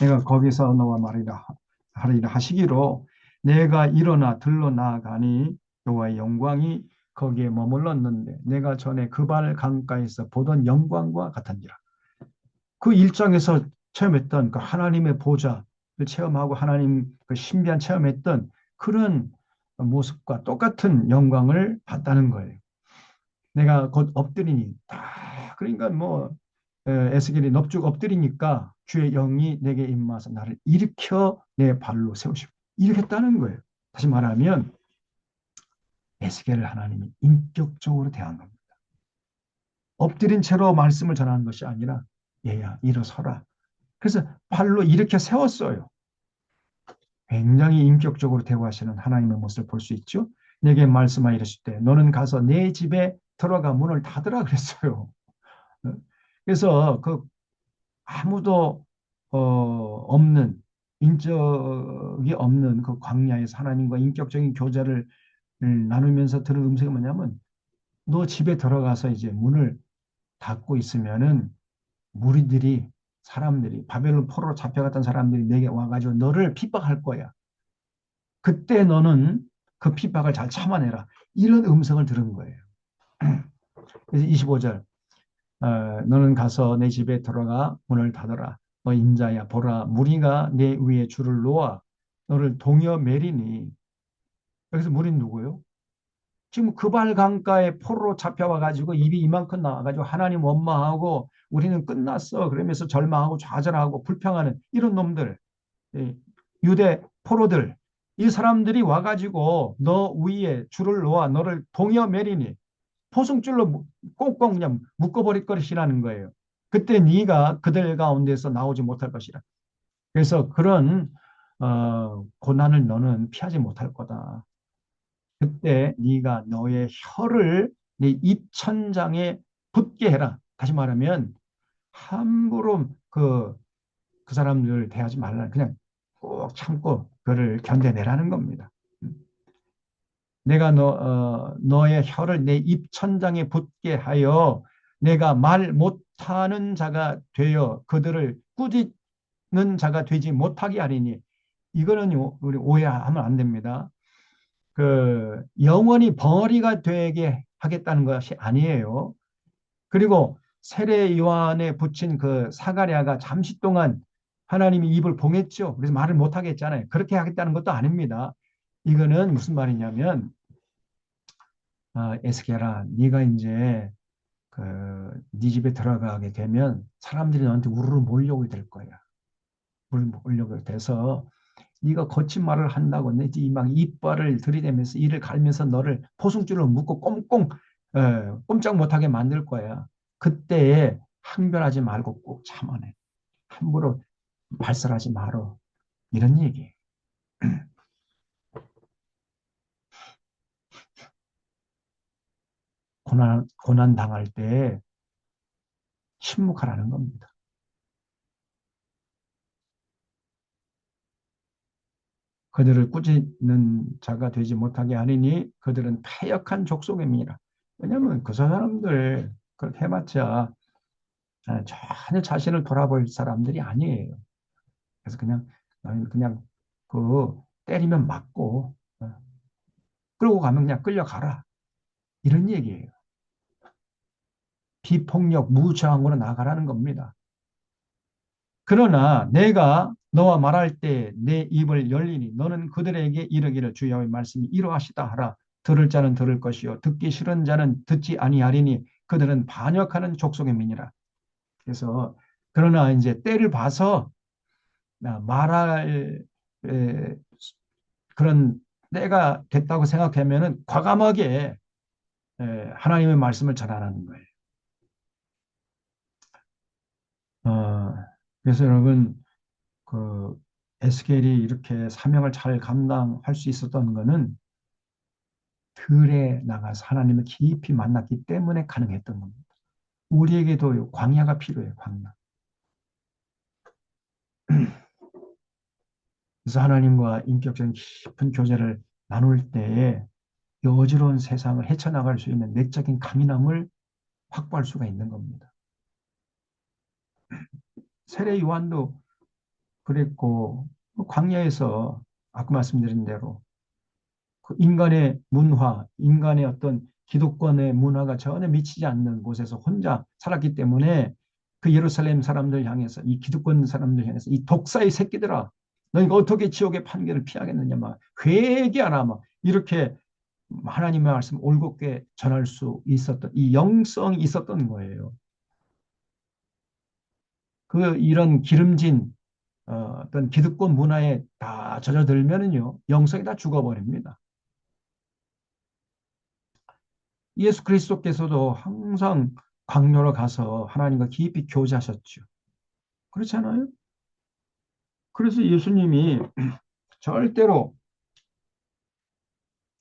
내가 거기서 너와 말이라 하리라 하시기로 내가 일어나 들러 나아가니 여호와의 영광이 거기에 머물렀는데 내가 전에 그발 강가에서 보던 영광과 같은지라. 그 일장에서 체험했던 그 하나님의 보좌를 체험하고 하나님 그 신비한 체험했던 그런 모습과 똑같은 영광을 봤다는 거예요. 내가 곧 엎드리니 다 그러니까 뭐 에스겔이 넙죽 엎드리니까 주의 영이 내게 임하서 나를 일으켜 내 발로 세우시고 일으켰다는 거예요. 다시 말하면 에스겔을 하나님이 인격적으로 대한 겁니다. 엎드린 채로 말씀을 전하는 것이 아니라 얘야 일어서라. 그래서 발로 일으켜 세웠어요. 굉장히 인격적으로 대화하시는 하나님의 모습을 볼 수 있죠. 내게 말씀하여 이르실 때 너는 가서 내 집에 들어가 문을 닫으라 그랬어요. 어, 그래서 그 아무도 없는 인적이 없는 그 광야에서 하나님과 인격적인 교제를 나누면서 들은 음성이 뭐냐면 너 집에 들어가서 이제 문을 닫고 있으면은 무리들이 사람들이 바벨론 포로로 잡혀갔던 사람들이 내게 와가지고 너를 핍박할 거야. 그때 너는 그 핍박을 잘 참아내라. 이런 음성을 들은 거예요. 그래서 25절 너는 가서 내 집에 들어가 문을 닫아라. 너 인자야 보라 무리가 내 위에 줄을 놓아 너를 동여 매리니. 여기서 무리는 누구예요? 지금 그발 강가에 포로로 잡혀와 가지고 입이 이만큼 나와 가지고 하나님 원망하고 우리는 끝났어 그러면서 절망하고 좌절하고 불평하는 이런 놈들, 유대 포로들, 이 사람들이 와 가지고 너 위에 줄을 놓아 너를 동여 매리니 포승줄로 꽁꽁 그냥 묶어버릴 것이라는 거예요. 그때 네가 그들 가운데서 나오지 못할 것이라. 그래서 그런 고난을 너는 피하지 못할 거다. 그때 네가 너의 혀를 네 입천장에 붙게 해라. 다시 말하면 함부로 그 사람들 대하지 말라. 그냥 꼭 참고 그를 견뎌내라는 겁니다. 내가 너의 혀를 내 입천장에 붙게 하여 내가 말 못하는 자가 되어 그들을 꾸짖는 자가 되지 못하게 하리니. 이거는 우리 오해하면 안 됩니다. 그 영원히 벙어리가 되게 하겠다는 것이 아니에요. 그리고 세례 요한에 붙인 그 사가랴가 잠시 동안 하나님이 입을 봉했죠. 그래서 말을 못하게 했잖아요. 그렇게 하겠다는 것도 아닙니다. 이거는 무슨 말이냐면 에스겔아 네가 이제 네 집에 들어가게 되면 사람들이 너한테 우르르 몰려오게 될 거야. 몰려오게 돼서 네가 거친 말을 한다고 내지 막 이빨을 들이대면서 이를 갈면서 너를 포승줄로 묶고 꽁꽁 꼼짝 못하게 만들 거야. 그때에 항변하지 말고 꼭 참아내. 함부로 발설하지 말어. 이런 얘기. 고난 당할 때 침묵하라는 겁니다. 그들을 꾸짖는 자가 되지 못하게 하리니 그들은 패역한 족속임이라. 왜냐하면 그 사람들 그렇게 해봤자 전혀 자신을 돌아볼 사람들이 아니에요. 그래서 그냥 그냥 그 때리면 맞고 끌고 가면 그냥 끌려가라. 이런 얘기예요. 비폭력 무저항으로 나가라는 겁니다. 그러나 내가 너와 말할 때 내 입을 열리니 너는 그들에게 이르기를 주여호와의 말씀이 이러하시다 하라. 들을 자는 들을 것이요 듣기 싫은 자는 듣지 아니하리니 그들은 반역하는 족속의 민이라. 그래서 그러나 이제 때를 봐서 말할 그런 때가 됐다고 생각하면은 과감하게 하나님의 말씀을 전하라는 거예요. 어, 그래서 여러분 그 에스겔이 이렇게 사명을 잘 감당할 수 있었던 거는 들에 나가서 하나님을 깊이 만났기 때문에 가능했던 겁니다. 우리에게도 광야가 필요해요, 광야. 그래서 하나님과 인격적인 깊은 교제를 나눌 때에 이 어지러운 세상을 헤쳐나갈 수 있는 내적인 강인함을 확보할 수가 있는 겁니다. 세례 요한도 그랬고 광야에서 아까 말씀드린 대로 그 인간의 문화, 인간의 어떤 기득권의 문화가 전혀 미치지 않는 곳에서 혼자 살았기 때문에 그 예루살렘 사람들 향해서 이 기득권 사람들 향해서 이 독사의 새끼들아 너희가 어떻게 지옥의 판결을 피하겠느냐 막 회개하라 막 이렇게 하나님의 말씀 올곧게 전할 수 있었던 이 영성이 있었던 거예요. 그 이런 기름진 어떤 기득권 문화에 다 젖어들면은요 영성이 다 죽어버립니다. 예수 그리스도께서도 항상 광야로 가서 하나님과 깊이 교제하셨죠. 그렇지 않아요? 그래서 예수님이 절대로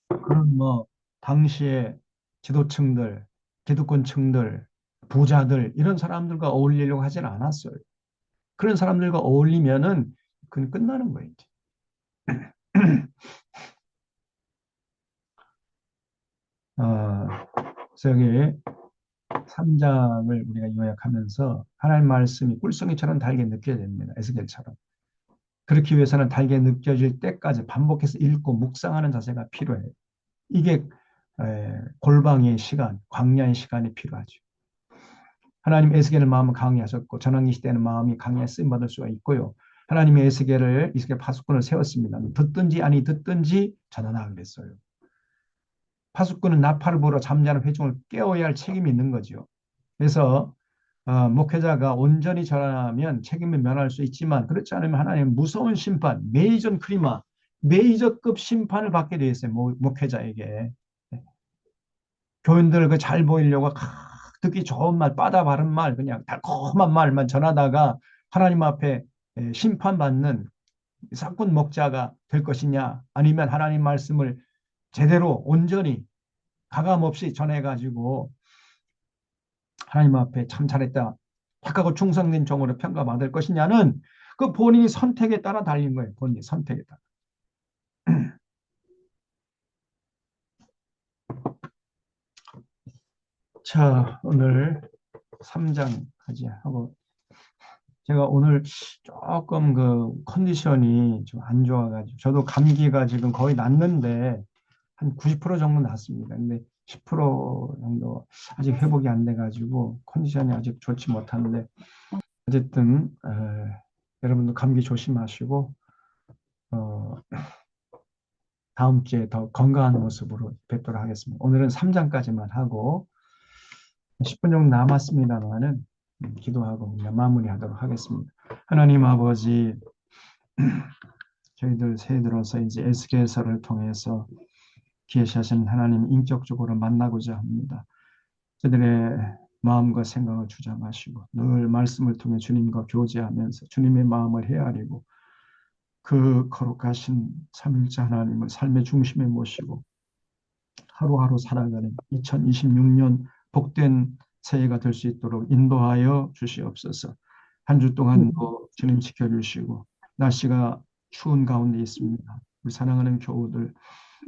그런 뭐 당시에 지도층들, 기득권층들, 부자들 이런 사람들과 어울리려고 하진 않았어요. 그런 사람들과 어울리면은 그건 끝나는 거예요. 이제. 어, 그래서 여기 3장을 우리가 요약하면서 하나님 말씀이 꿀송이처럼 달게 느껴집니다. 에스겔처럼. 그렇기 위해서는 달게 느껴질 때까지 반복해서 읽고 묵상하는 자세가 필요해요. 이게 골방의 시간, 광야의 시간이 필요하죠. 하나님 에스겔의 마음은 강의하셨고 전환기 시대는 마음이 강의에 쓰임 받을 수가 있고요. 하나님이 에스겔 파수꾼을 세웠습니다. 듣든지 아니 듣든지 전환하라 그랬어요. 파수꾼은 나팔을 불어 잠자는 회중을 깨워야 할 책임이 있는 거죠. 그래서 목회자가 온전히 전하면 책임을 면할 수 있지만 그렇지 않으면 하나님 무서운 심판, 메이저급 심판을 받게 되어 있어요. 목회자에게. 교인들 그 잘 보이려고 듣기 좋은 말, 빠다 바른 말, 그냥 달콤한 말만 전하다가 하나님 앞에 심판받는 사꾼 목자가 될 것이냐, 아니면 하나님 말씀을 제대로 온전히 가감 없이 전해가지고 하나님 앞에 참 잘했다, 착하고 충성된 종으로 평가받을 것이냐는 그 본인이 선택에 따라 달린 거예요. 본인이 선택에 따라. 자, 오늘 3장까지 하고 제가 오늘 조금 그 컨디션이 좀 안 좋아가지고 저도 감기가 지금 거의 났는데 한 90% 정도 났습니다. 근데 10% 정도 아직 회복이 안 돼가지고 컨디션이 아직 좋지 못한데 어쨌든 여러분도 감기 조심하시고 다음 주에 더 건강한 모습으로 뵙도록 하겠습니다. 오늘은 3장까지만 하고 10분 정도 남았습니다만은 기도하고 마무리하도록 하겠습니다. 하나님 아버지, 저희들 새해 들어서 이제 에스겔서를 통해서 계시하신 하나님 인격적으로 만나고자 합니다. 저들의 마음과 생각을 주장하시고 늘 말씀을 통해 주님과 교제하면서 주님의 마음을 헤아리고 그 거룩하신 삼일자 하나님을 삶의 중심에 모시고 하루하루 살아가는 2026년 복된 새해가 될 수 있도록 인도하여 주시옵소서. 한 주 동안도 주님 지켜주시고 날씨가 추운 가운데 있습니다. 우리 사랑하는 교우들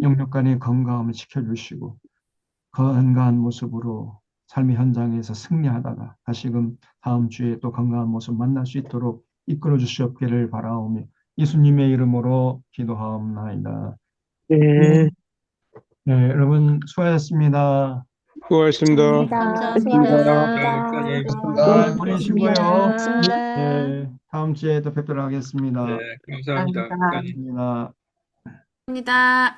영육 간의 건강함을 지켜주시고 건강한 모습으로 삶의 현장에서 승리하다가 다시금 다음 주에 또 건강한 모습 만날 수 있도록 이끌어 주시옵기를 바라오며 예수님의 이름으로 기도하옵나이다. 네, 네, 여러분 수고하셨습니다. 수고하셨습니다. 감사합니다. 잘 보내시고요. 감사합니다. 네, 다음 주에 또 뵙도록 하겠습니다. 네, 감사합니다. 감사합니다. 감사합니다. 감사합니다.